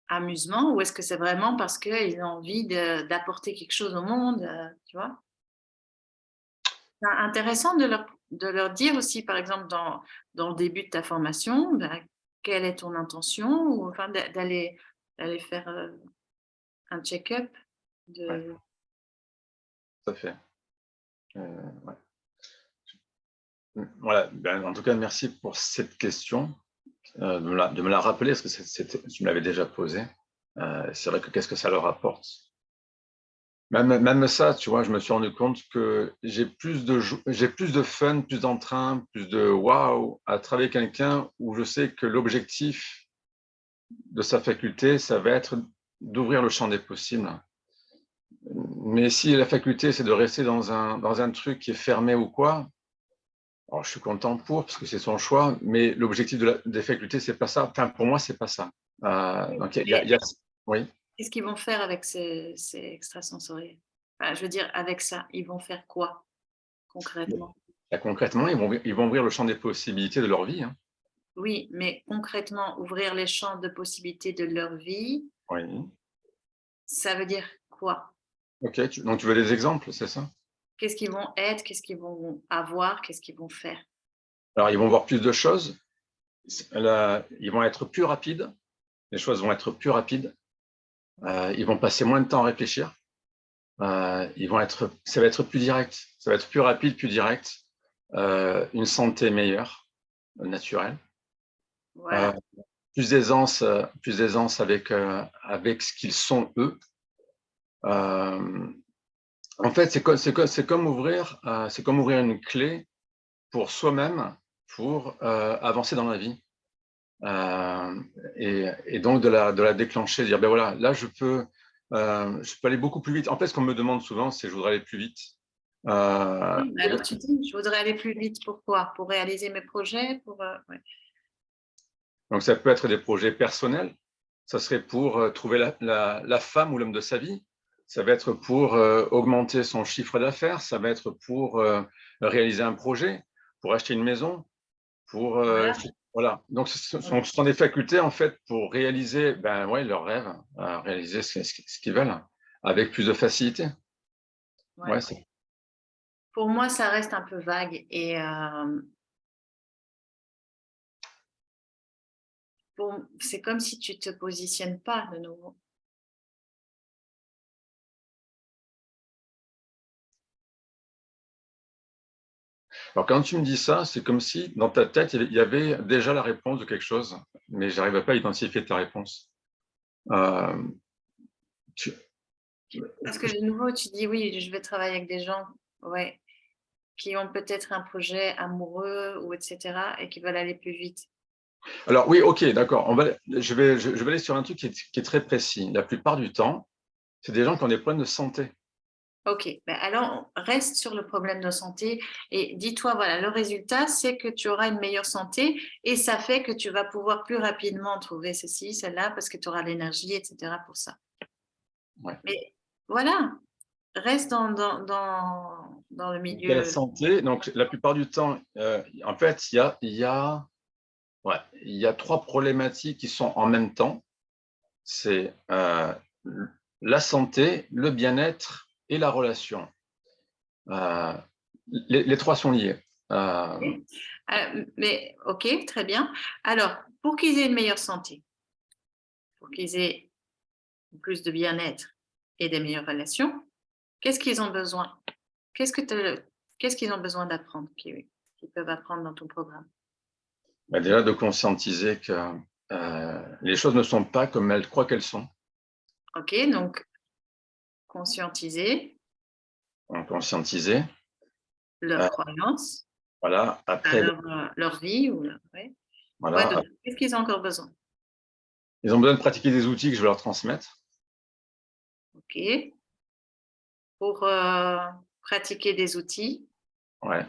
amusement ou est-ce que c'est vraiment parce qu'ils ont envie d'apporter quelque chose au monde, tu vois? C'est intéressant de leur dire aussi, par exemple, dans le début de ta formation, ben, quelle est ton intention ou enfin d'aller faire un check-up Ouais, de. tout à fait. Ouais. Voilà, ben, en tout cas, merci pour cette question, de me la rappeler, parce que tu me l'avais déjà posée. C'est vrai que qu'est-ce que ça leur apporte? Même ça, tu vois, je me suis rendu compte que j'ai plus de fun, plus d'entrain, plus de waouh à travailler avec quelqu'un où je sais que l'objectif de sa faculté, ça va être d'ouvrir le champ des possibles. Mais si la faculté, c'est de rester dans un truc qui est fermé ou quoi, alors, je suis content parce que c'est son choix, mais l'objectif des facultés, c'est pas ça. Enfin, pour moi, c'est pas ça. Donc, Mais oui. qu'est-ce qu'ils vont faire avec ces extrasensoriels? Enfin, je veux dire, avec ça, ils vont faire quoi concrètement? Là, concrètement, ils vont ouvrir le champ des possibilités de leur vie, hein. Oui, mais concrètement, ouvrir les champs de possibilités de leur vie, Oui. ça veut dire quoi? Ok, donc tu veux des exemples, c'est ça? Qu'est-ce qu'ils vont être? Qu'est-ce qu'ils vont avoir? Qu'est-ce qu'ils vont faire? Alors, ils vont voir plus de choses. Là, ils vont être plus rapides. Les choses vont être plus rapides. Ils vont passer moins de temps à réfléchir. Ça va être plus direct. Ça va être plus rapide, plus direct. Une santé meilleure, naturelle. Euh, Voilà. plus d'aisance avec ce qu'ils sont eux. En fait, c'est comme ouvrir une clé pour soi-même, pour avancer dans la vie. Et donc de la déclencher, de dire, ben voilà, là, je peux aller beaucoup plus vite. En fait, ce qu'on me demande souvent, c'est je voudrais aller plus vite. Oui, mais alors tu dis: «Je voudrais aller plus vite». Pourquoi? Pour réaliser mes projets? Ouais. Donc, ça peut être des projets personnels. Ça serait pour trouver la femme ou l'homme de sa vie. Ça va être pour augmenter son chiffre d'affaires. Ça va être pour réaliser un projet, pour acheter une maison, pour Voilà. voilà. Donc, ce sont des facultés en fait pour réaliser ben, ouais, leurs rêves, réaliser ce qu'ils veulent avec plus de facilité. Ouais. Ouais, Pour moi, ça reste un peu vague et c'est comme si tu te positionnes pas de nouveau. alors, quand tu me dis ça, c'est comme si dans ta tête, il y avait déjà la réponse de quelque chose, mais je n'arrivais pas à identifier ta réponse. Euh, tu- Parce que de nouveau, tu dis: «Oui, je vais travailler avec des gens», ouais, qui ont peut-être un projet amoureux ou et cetera et qui veulent aller plus vite. Alors oui, ok, d'accord. Je vais aller sur un truc qui est très précis. La plupart du temps, c'est des gens qui ont des problèmes de santé. OK, ben alors reste sur le problème de santé et dis-toi, voilà, le résultat, c'est que tu auras une meilleure santé et ça fait que tu vas pouvoir plus rapidement trouver ceci, celle-là, parce que tu auras l'énergie et cetera pour ça. Ouais. Mais voilà, reste dans le Donc, il y a la milieu. santé. Donc, la plupart du temps, en fait, ouais, il y a trois problématiques qui sont en même temps. C'est la santé, le bien-être et la relation. Euh, les trois sont liés. OK. Mais OK, très bien. Alors, pour qu'ils aient une meilleure santé, pour qu'ils aient plus de bien-être et des meilleures relations, qu'est-ce qu'ils ont besoin? Qu'est-ce que te qu'est-ce qu'ils ont besoin d'apprendre, qu'ils peuvent apprendre dans ton programme? Bah, déjà, de conscientiser que les choses ne sont pas comme elles croient qu'elles sont. OK, donc conscientiser Donc, conscientiser. leurs croyances, Voilà. à Après, leur vie ou leur ouais. Quoi voilà. d'autre? Qu'est-ce qu'ils ont encore besoin? Ils ont besoin de pratiquer des outils que je vais leur transmettre. OK. Pour, pratiquer des outils. Ouais.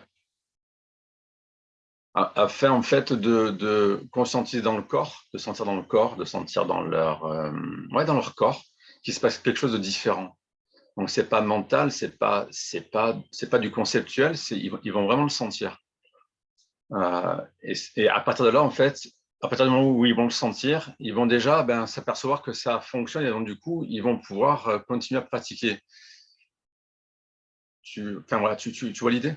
Afin, en fait, de conscientiser dans le corps, de sentir dans le corps, de sentir ouais, dans leur corps qu'il se passe quelque chose de différent. Donc, c'est pas mental, c'est pas du conceptuel, ils vont vraiment le sentir. Et à partir de là, en fait, à partir du moment où ils vont le sentir, ils vont déjà ben, s'apercevoir que ça fonctionne et donc du coup, ils vont pouvoir continuer à pratiquer. Enfin, voilà, tu vois l'idée?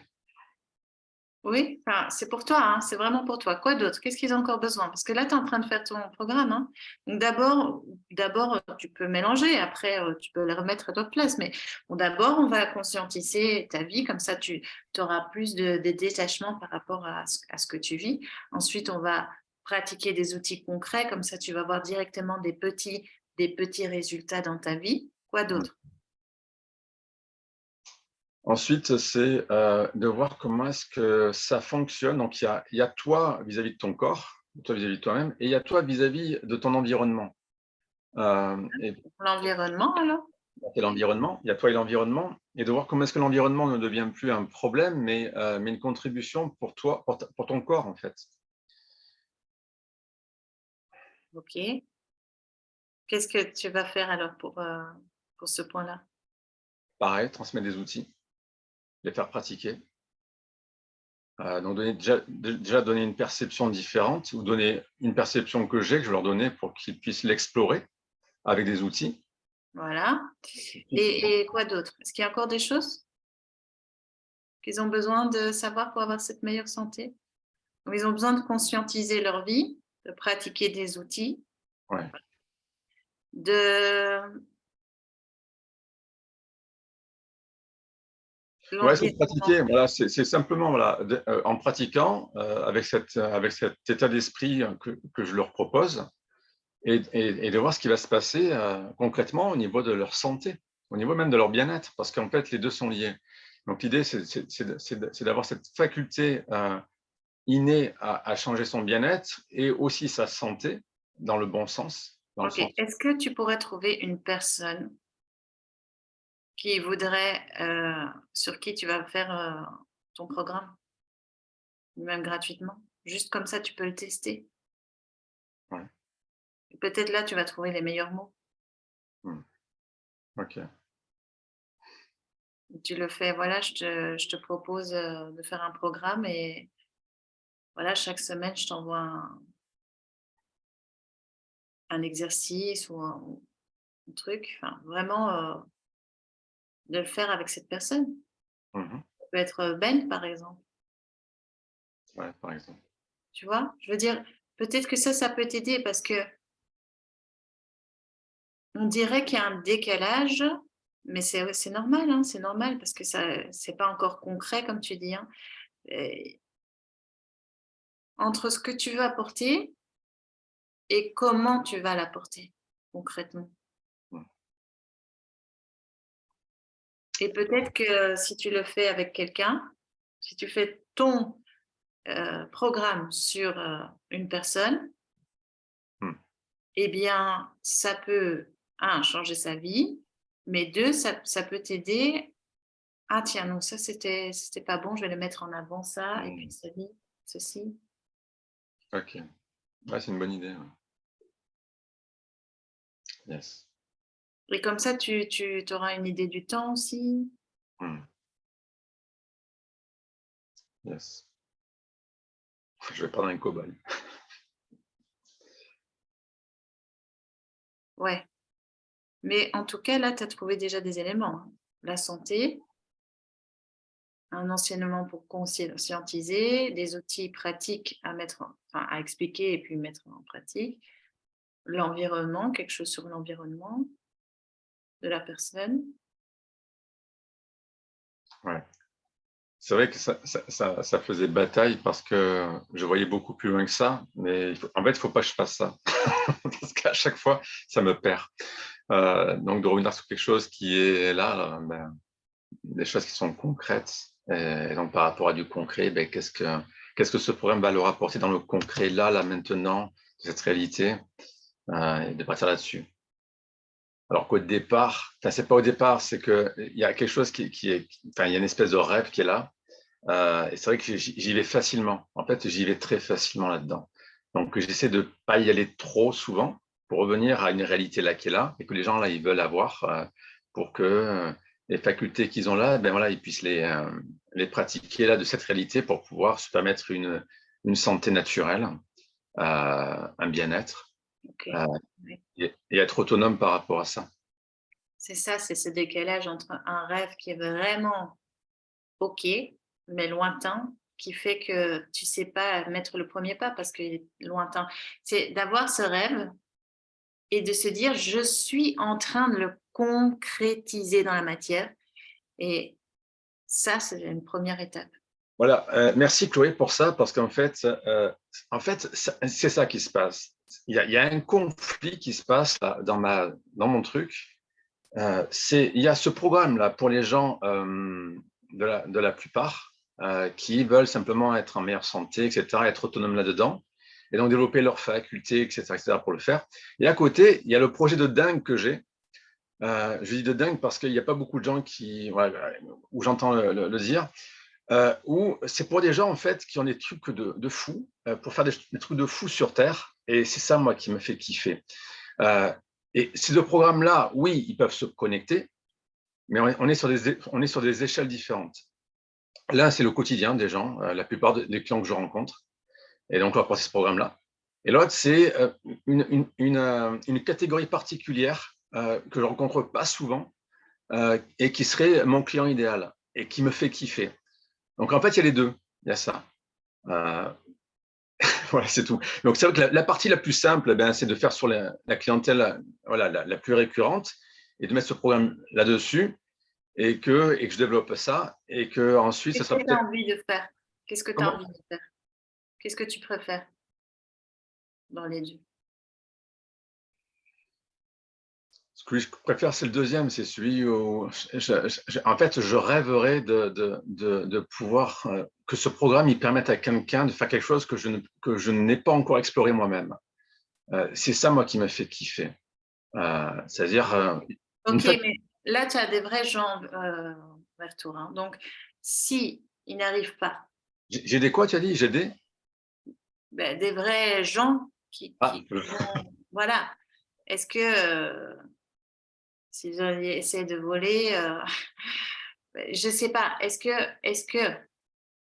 Oui, enfin, c'est pour toi, hein, c'est vraiment pour toi. Quoi d'autre? Qu'est-ce qu'ils ont encore besoin? Parce que là, tu es en train de faire ton programme, hein. Donc d'abord, tu peux mélanger, après, tu peux les remettre à d'autres places. Mais bon, d'abord, on va conscientiser ta vie, comme ça, tu auras plus de détachement par rapport à ce que tu vis. Ensuite, on va pratiquer des outils concrets, comme ça, tu vas voir directement des petits résultats dans ta vie. Quoi d'autre? Ensuite, c'est de voir comment est-ce que ça fonctionne. Donc, il y a toi vis-à-vis de ton corps, toi vis-à-vis de toi-même, et il y a toi vis-à-vis de ton environnement. Et L'environnement, alors? l'environnement, il y a toi et l'environnement, et de voir comment est-ce que l'environnement ne devient plus un problème, mais une contribution pour toi, pour ton corps, en fait. OK. Qu'est-ce que tu vas faire alors pour ce point-là? Pareil, transmettre des outils, les faire pratiquer. Donc, déjà donner une perception différente ou donner une perception que je vais leur donner pour qu'ils puissent l'explorer avec des outils. Voilà. Et quoi d'autre? Est-ce qu'il y a encore des choses qu'ils ont besoin de savoir pour avoir cette meilleure santé? Donc, ils ont besoin de conscientiser leur vie, de pratiquer des outils, Ouais. de Ouais, c'est l'environnement. pratiquer. Voilà, c'est simplement voilà, en pratiquant avec cet état d'esprit que je leur propose et de voir ce qui va se passer concrètement au niveau de leur santé, au niveau même de leur bien-être, parce qu'en fait, les deux sont liés. Donc, l'idée, c'est d'avoir cette faculté innée à changer son bien-être et aussi sa santé dans le bon sens, dans le OK. sens. Est-ce que tu pourrais trouver une personne qui voudrait, sur qui tu vas faire, ton programme, même gratuitement? Juste comme ça, tu peux le tester. Ouais. Et peut-être là, tu vas trouver les meilleurs mots. Hmm. OK. Tu le fais, voilà, je te propose, de faire un programme et voilà, chaque semaine, je t'envoie un exercice ou un truc, enfin vraiment, de le faire avec cette personne. Mhm. Ça peut être, Ben, par exemple, Ouais, par exemple. tu vois? Je veux dire, peut-être que ça peut t'aider parce qu'on dirait qu'il y a un décalage, mais c'est normal, hein, c'est normal parce que ça c'est pas encore concret comme tu dis, hein, et entre ce que tu veux apporter et comment tu vas l'apporter concrètement. Hmm. Et peut-être que si tu le fais avec quelqu'un, si tu fais ton, programme sur, une personne, Hmm. eh bien, ça peut, un, changer sa vie, mais 2, ça peut t'aider. «Ah tiens, non, ça c'était pas bon, je vais le mettre en avant ça et puis Hmm. ceci». OK. Ouais, c'est une bonne idée. Ouais. Yes. Et comme ça, tu auras une idée du temps aussi. Hmm. Yes. Je vais prendre un cobaye. Ouais, mais en tout cas, là, tu as trouvé déjà des éléments, hein. La santé, un enseignement pour conscientiser, des outils pratiques à mettre enfin, à expliquer et puis mettre en pratique, l'environnement, quelque chose sur l'environnement de la personne. Ouais. C'est vrai que ça faisait bataille parce que je voyais beaucoup plus loin que ça, mais en fait, il ne faut pas que je fasse ça parce qu'à chaque fois, ça me perd. Donc, de revenir sur quelque chose qui est là, ben, des choses qui sont concrètes. Et donc, par rapport à du concret, ben, qu'est-ce que ce programme va leur apporter dans le concret, là, maintenant, de cette réalité, et de partir là-dessus. Alors qu'au départ, enfin, c'est pas au départ, c'est qu'il y a quelque chose qui est, enfin, il y a une espèce de rêve qui est là. Et c'est vrai que j'y vais facilement. En fait, j'y vais très facilement là-dedans. Donc, j'essaie de ne pas y aller trop souvent pour revenir à une réalité là qui est là et que les gens là, ils veulent avoir pour que les facultés qu'ils ont là, ben voilà, ils puissent les pratiquer là de cette réalité pour pouvoir se permettre une santé naturelle, un bien-être OK. euh, Oui. et être autonome par rapport à ça. C'est ça, c'est ce décalage entre un rêve qui est vraiment OK, mais lointain, qui fait que tu sais pas mettre le premier pas parce qu'il est lointain. C'est d'avoir ce rêve et de se dire: «Je suis en train de le concrétiser dans la matière» et ça, c'est une première étape. Voilà, merci Chloé pour ça, parce qu'en fait, c'est ça qui se passe. Il y a un conflit qui se passe là, dans mon truc. Il y a ce programme-là pour les gens de la plupart qui veulent simplement être en meilleure santé, etc., être autonomes là-dedans, et donc développer leurs facultés, etc., pour le faire. Et à côté, il y a le projet de dingue que j'ai. Je dis de dingue parce qu'il n'y a pas beaucoup de gens où j'entends le dire, où c'est pour des gens en fait qui ont des trucs de fous, pour faire des trucs de fous sur Terre. Et c'est ça, moi, qui me fait kiffer. Euh, et ces deux programmes-là, oui, ils peuvent se connecter, mais on est sur des échelles différentes. Là, c'est le quotidien des gens, la plupart des clients que je rencontre. Et donc, on va passer ce programme-là. Et l'autre, c'est une catégorie particulière que je ne rencontre pas souvent et qui serait mon client idéal et qui me fait kiffer. Donc, en fait, il y a les deux. Il y a ça. Voilà, c'est tout. Donc, c'est vrai que la partie la plus simple, ben, c'est de faire sur la clientèle voilà, la plus récurrente et de mettre ce programme là-dessus et que je développe ça et que ensuite, ça Qu'est-ce sera que tu as peut-être… envie de faire? Qu'est-ce que tu as Comment? envie de faire? Qu'est-ce que tu préfères dans les deux? Ce que je préfère, c'est le deuxième, c'est celui où, en fait, je rêverais de pouvoir, que ce programme, il permette à quelqu'un de faire quelque chose que je n'ai pas encore exploré moi-même. C'est ça, moi, qui m'a fait kiffer. C'est-à-dire, une Ok, fois… mais là, tu as des vrais gens vers toi. Hein. Donc, si ils n'arrivent pas, J'ai des quoi, tu as dit? J'ai des… ben, des vrais gens Ah, qui vont… Voilà. Est-ce que s'ils essaient de voler, je ne sais pas, est-ce que,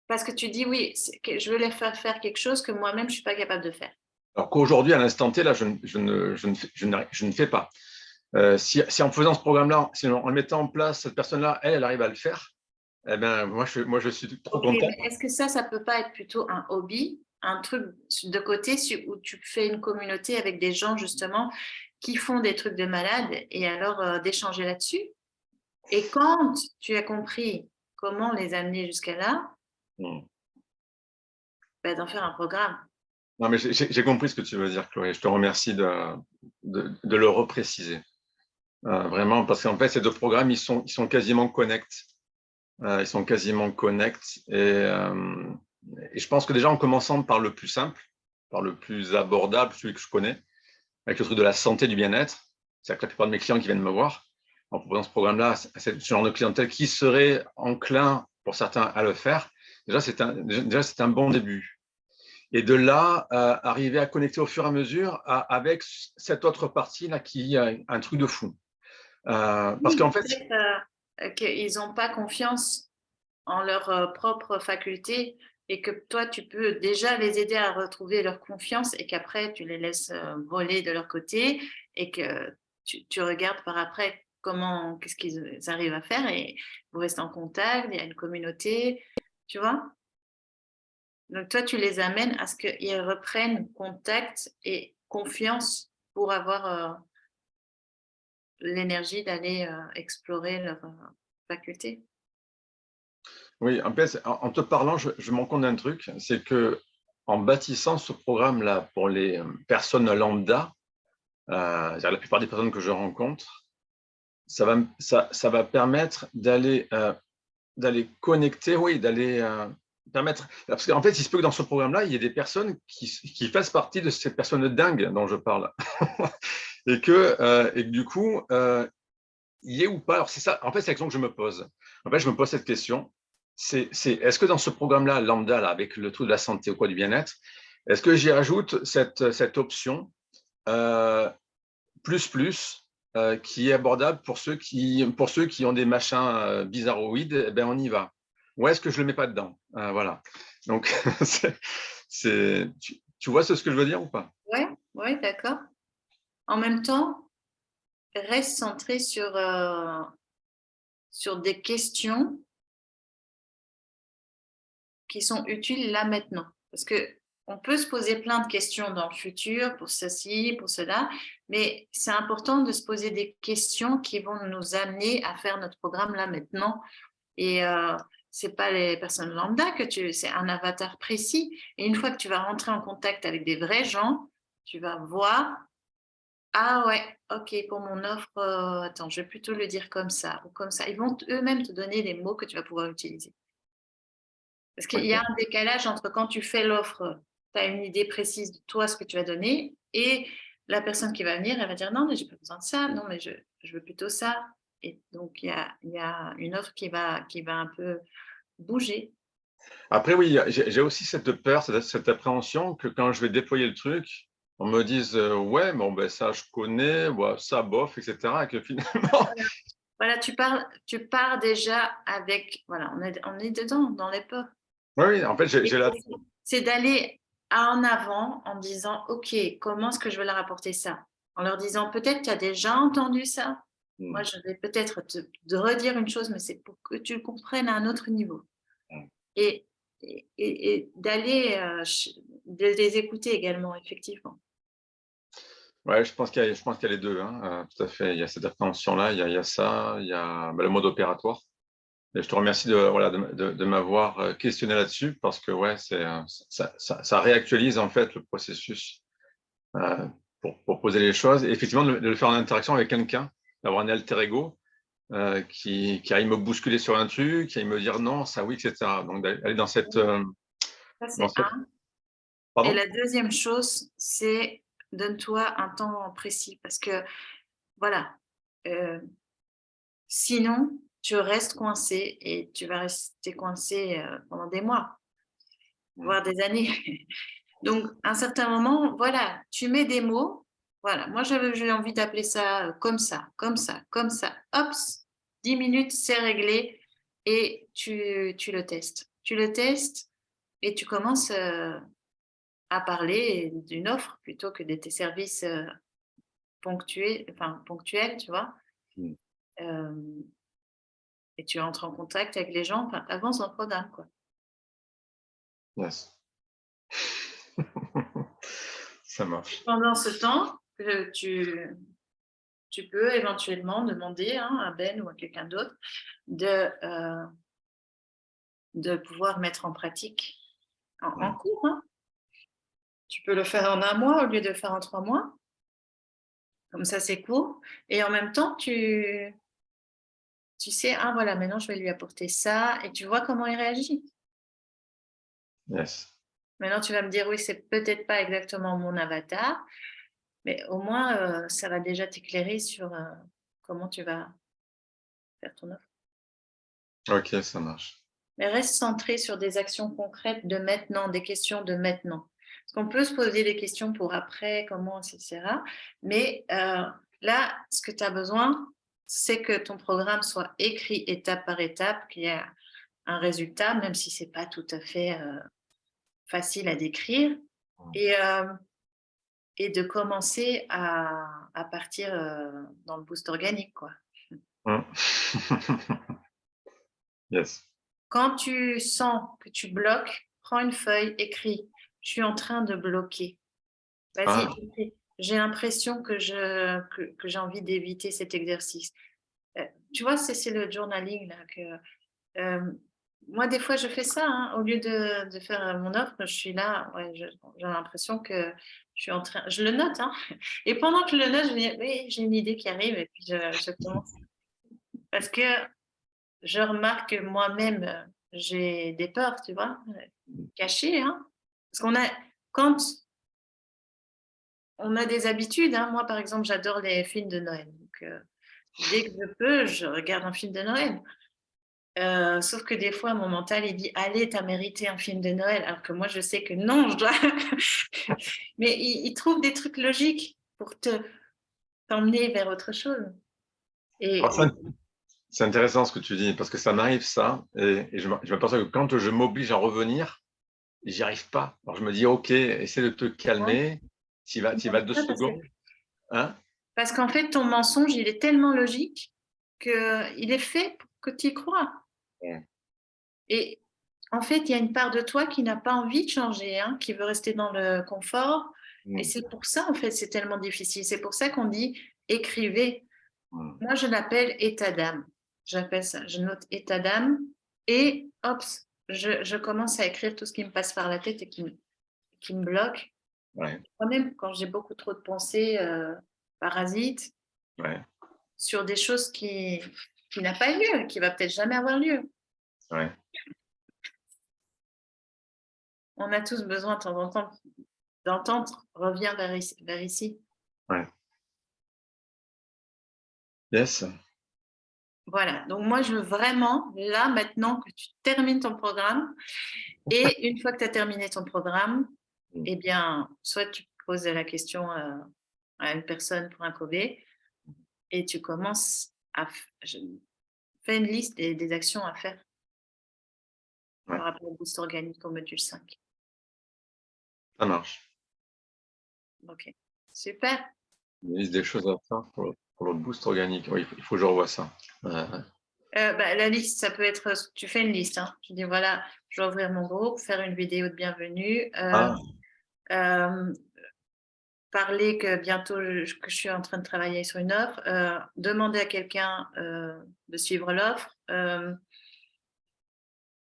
parce que tu dis oui, je veux les faire faire quelque chose que moi-même, je ne suis pas capable de faire. alors qu'aujourd'hui, à l'instant T, là, je ne fais pas. Si en faisant ce programme-là, si en le mettant en place, cette personne-là, elle arrive à le faire, eh ben, moi, je suis trop Ok, content. mais est-ce que ça peut pas être plutôt un hobby, un truc de côté où tu fais une communauté avec des gens justement qui font des trucs de malade et alors d'échanger là-dessus? Et quand tu as compris comment les amener jusqu'à là, Hmm. ben, d'en faire un programme. Non, mais j'ai compris ce que tu veux dire, Chloé. Je te remercie de le repréciser. Vraiment, parce qu'en fait, ces deux programmes, ils sont quasiment connectés. Ils sont quasiment connectés. Et je pense que déjà, en commençant par le plus simple, par le plus abordable, celui que je connais, avec le truc de la santé, du bien-être, c'est-à-dire que la plupart de mes clients qui viennent me voir, en proposant ce programme-là, c'est ce genre de clientèle qui serait enclin, pour certains, à le faire. Déjà, c'est un bon début. Et de là, arriver à connecter au fur et à mesure avec cette autre partie-là qui est un truc de fou. Parce Oui, qu'en fait, peut-être qu'ils n'ont pas confiance en leur propre faculté et que toi, tu peux déjà les aider à retrouver leur confiance et qu'après, tu les laisses voler de leur côté et que tu regardes par après qu'est-ce qu'ils arrivent à faire et vous restez en contact, il y a une communauté, tu vois? Donc, toi, tu les amènes à ce qu'ils reprennent contact et confiance pour avoir l'énergie d'aller explorer leur faculté. oui, en fait, en te parlant, je me rends compte d'un truc, c'est que en bâtissant ce programme-là pour les personnes lambda, c'est-à-dire la plupart des personnes que je rencontre, ça va permettre d'aller connecter, oui, d'aller permettre. Parce qu'en fait, il se peut que dans ce programme-là, il y ait des personnes qui fassent partie de ces personnes dingues dont je parle. Et que du coup, il y ait ou pas. Alors, c'est ça, en fait, c'est la question que je me pose. En fait, je me pose cette question. Est-ce que dans ce programme-là, lambda, là, avec le truc de la santé ou quoi, du bien-être, est-ce que j'y ajoute cette option euh, qui est abordable pour ceux qui ont des machins bizarroïdes, eh ben on y va. Ou est-ce que je ne le mets pas dedans? Voilà. Donc, tu vois ce que je veux dire ou pas? Ouais, ouais, d'accord. En même temps, reste centré sur des questions qui sont utiles là maintenant. Parce que on peut se poser plein de questions dans le futur pour ceci, pour cela, mais c'est important de se poser des questions qui vont nous amener à faire notre programme là maintenant. Et c'est pas les personnes lambda c'est un avatar précis. Et une fois que tu vas rentrer en contact avec des vrais gens, tu vas voir, ah ouais, ok, pour mon offre, attends, je vais plutôt le dire comme ça ou comme ça. Ils vont eux-mêmes te donner les mots que tu vas pouvoir utiliser. Parce qu'il y a Ok. un décalage entre quand tu fais l'offre, tu as une idée précise de toi, ce que tu vas donner, et la personne qui va venir, elle va dire non, mais j'ai pas besoin de ça, non, mais je veux plutôt ça. Et donc, il y a une offre qui va un peu bouger. Après, oui, j'ai aussi cette peur, cette appréhension que quand je vais déployer le truc, on me dise ouais, bon, ben, ça, je connais, ouais, ça, bof, etc. Et que finalement, Voilà, tu pars déjà avec, voilà, on est dedans, dans les peurs. Oui, oui, en fait, j'ai la. C'est d'aller en avant en disant: «OK, comment est-ce que je vais leur apporter ça?» En leur disant: «Peut-être tu as déjà entendu ça. Moi, Mm, je vais peut-être te redire une chose, mais c'est pour que tu le comprennes à un autre niveau» mm. et et d'aller, de les écouter également, effectivement. Ouais, je pense qu'il y a les 2, hein, tout à fait. Il y a cette appréhension-là, il y a ça, il y a, bah, le mode opératoire. Et je te remercie de, voilà, de m'avoir questionné là-dessus parce que ouais, ça réactualise en fait le processus euh, pour poser les choses et effectivement de le faire en interaction avec quelqu'un, d'avoir un alter ego qui aille me bousculer sur un truc, qui aille me dire non, ça oui, etc. Donc d'aller dans Ça, dans c'est cette... un. Et Pardon? la deuxième chose, c'est donne-toi un temps précis parce que voilà, heu, sinon tu restes coincé et tu vas rester coincé, pendant des mois, Mm. voire des années. Donc à un certain moment, voilà, tu mets des mots, voilà, moi j'ai envie d'appeler ça, comme ça, comme ça, comme ça. Hops, 10 minutes, c'est réglé et tu le testes. Tu le testes et tu commences, à parler d'une offre plutôt que de tes services, ponctuels, tu vois? Mm. Hem Et tu entres en contact avec les gens, enfin, avance dans le programme, quoi. Yes. Ça marche. Pendant ce temps, tu peux éventuellement demander, hein, à Ben ou à quelqu'un d'autre de pouvoir mettre en pratique en Ouais. cours, hein. Tu peux le faire en un mois au lieu de le faire en 3 mois, comme ça c'est court et en même temps tu sais: «Ah voilà, maintenant je vais lui apporter ça» et tu vois comment il réagit. Yes. Maintenant tu vas me dire: «Oui, c'est peut-être pas exactement mon avatar», mais au moins, ça va déjà t'éclairer sur, comment tu vas faire ton offre. Ok, ça marche. Mais reste centré sur des actions concrètes de maintenant, des questions de maintenant. Parce qu'on peut se poser des questions pour après, comment, et cetera. Mais là, ce que tu as besoin, c'est que ton programme soit écrit étape par étape, qu'il y ait un résultat, même si c'est pas tout à fait facile à décrire. Et, et de commencer à partir dans le boost organique, quoi. Mm. Yes. Quand tu sens que tu bloques, prends une feuille, écris: «Je suis en train de bloquer». Vas-y, Ah, écris: «J'ai l'impression que j'ai envie d'éviter cet exercice». Tu vois, c'est le journaling là que, hem, moi des fois je fais ça, hein, au lieu de faire, mon offre, je suis là, ouais, j'ai l'impression que je suis en train je le note, hein et pendant que je le note, je me dis: «Oui, j'ai une idée qui arrive» et puis je commence. Parce que je remarque que moi-même, j'ai des peurs, tu vois? Cachées, hein. Parce qu'on a quand on a des habitudes, hein. Moi, par exemple, j'adore les films de Noël, donc dès que je peux, je regarde un film de Noël. Sauf que des fois, mon mental, il dit: «Allez, tu as mérité un film de Noël», alors que moi, je sais que non, je dois mais il trouve des trucs logiques pour t'emmener vers autre chose alors, et c'est intéressant ce que tu dis parce que ça m'arrive ça et je m'aperçois que quand je m'oblige à revenir, j'y arrive pas. Alors je me dis ok, essaie de te ouais, calmer, tu vas deux parce que secondes, hein? parce qu'en fait, ton mensonge, il est tellement logique qu'il est fait pour que tu y crois. Ouais. Et en fait, il y a une part de toi qui n'a pas envie de changer, hein, qui veut rester dans le confort. Et Mm, c'est pour ça, en fait, c'est tellement difficile. C'est pour ça qu'on dit écrivez. mm, Moi, je l'appelle état d'âme. J'appelle ça, je note état d'âme et hop, je commence à écrire tout ce qui me passe par la tête et qui me bloque. ouais, Moi-même, quand j'ai beaucoup trop de pensées parasites ouais, sur des choses qui n'ont pas lieu, qui va peut-être jamais avoir lieu. ouais. On a tous besoin de temps en temps d'entendre, reviens vers ici. Ouais. Yes. Voilà, donc moi je veux vraiment, là maintenant que tu termines ton programme et une fois que tu as terminé ton programme, Mm, eh bien, soit tu poses la question à une personne pour un Kobe et tu commences fais une liste des actions à faire Ouais. par rapport au boost organique au module 5. Ça marche. Ok, super. Une liste des choses à faire pour le boost organique. Oui, il faut que je revoie ça. La liste, ça peut être, tu fais une liste. Hein. Tu dis voilà, je vais ouvrir mon groupe, faire une vidéo de bienvenue, parler que bientôt que je suis en train de travailler sur une offre, demander à quelqu'un de suivre l'offre.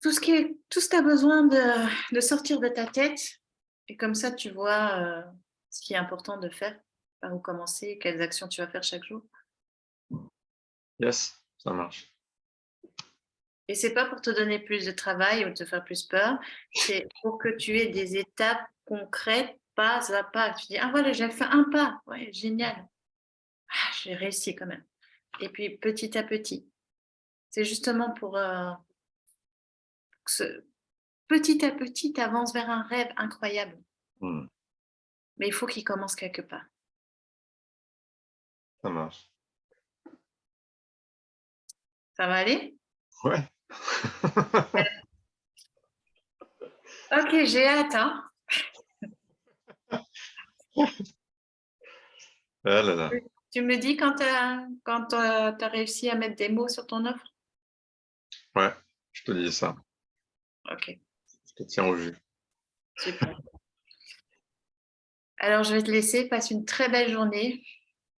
Tout ce que tu as besoin de sortir de ta tête, et comme ça, tu vois ce qui est important de faire, par où commencer, quelles actions tu vas faire chaque jour. Yes, ça marche. Et c'est pas pour te donner plus de travail ou te faire plus peur, c'est pour que tu aies des étapes concrètes, pas à pas. Tu dis, ah voilà, j'ai fait un pas, ouais, génial. Ah, j'ai réussi quand même. Et puis petit à petit. C'est justement pour que petit à petit, tu avances vers un rêve incroyable. Mmh. Mais il faut qu'il commence quelque part. Ça marche. Ça va aller? Ouais. Ok, j'ai hâte. Hein. Ah là là. Tu me dis quand tu as réussi à mettre des mots sur ton offre? Ouais, je te dis ça. Ok, Je te tiens au jus. super. Alors, je vais te laisser. Passe une très belle journée.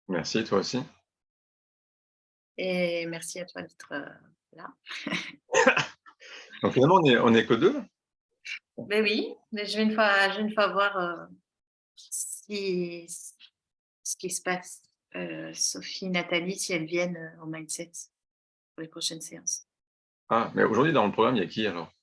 Merci, toi aussi. Et merci à toi d'être là. Donc finalement, on est que 2? Mais oui, mais je vais une fois voir si, ce qui se passe. Sophie, Nathalie, si elles viennent au mindset pour les prochaines séances. Ah, mais aujourd'hui, dans le programme, il y a qui alors?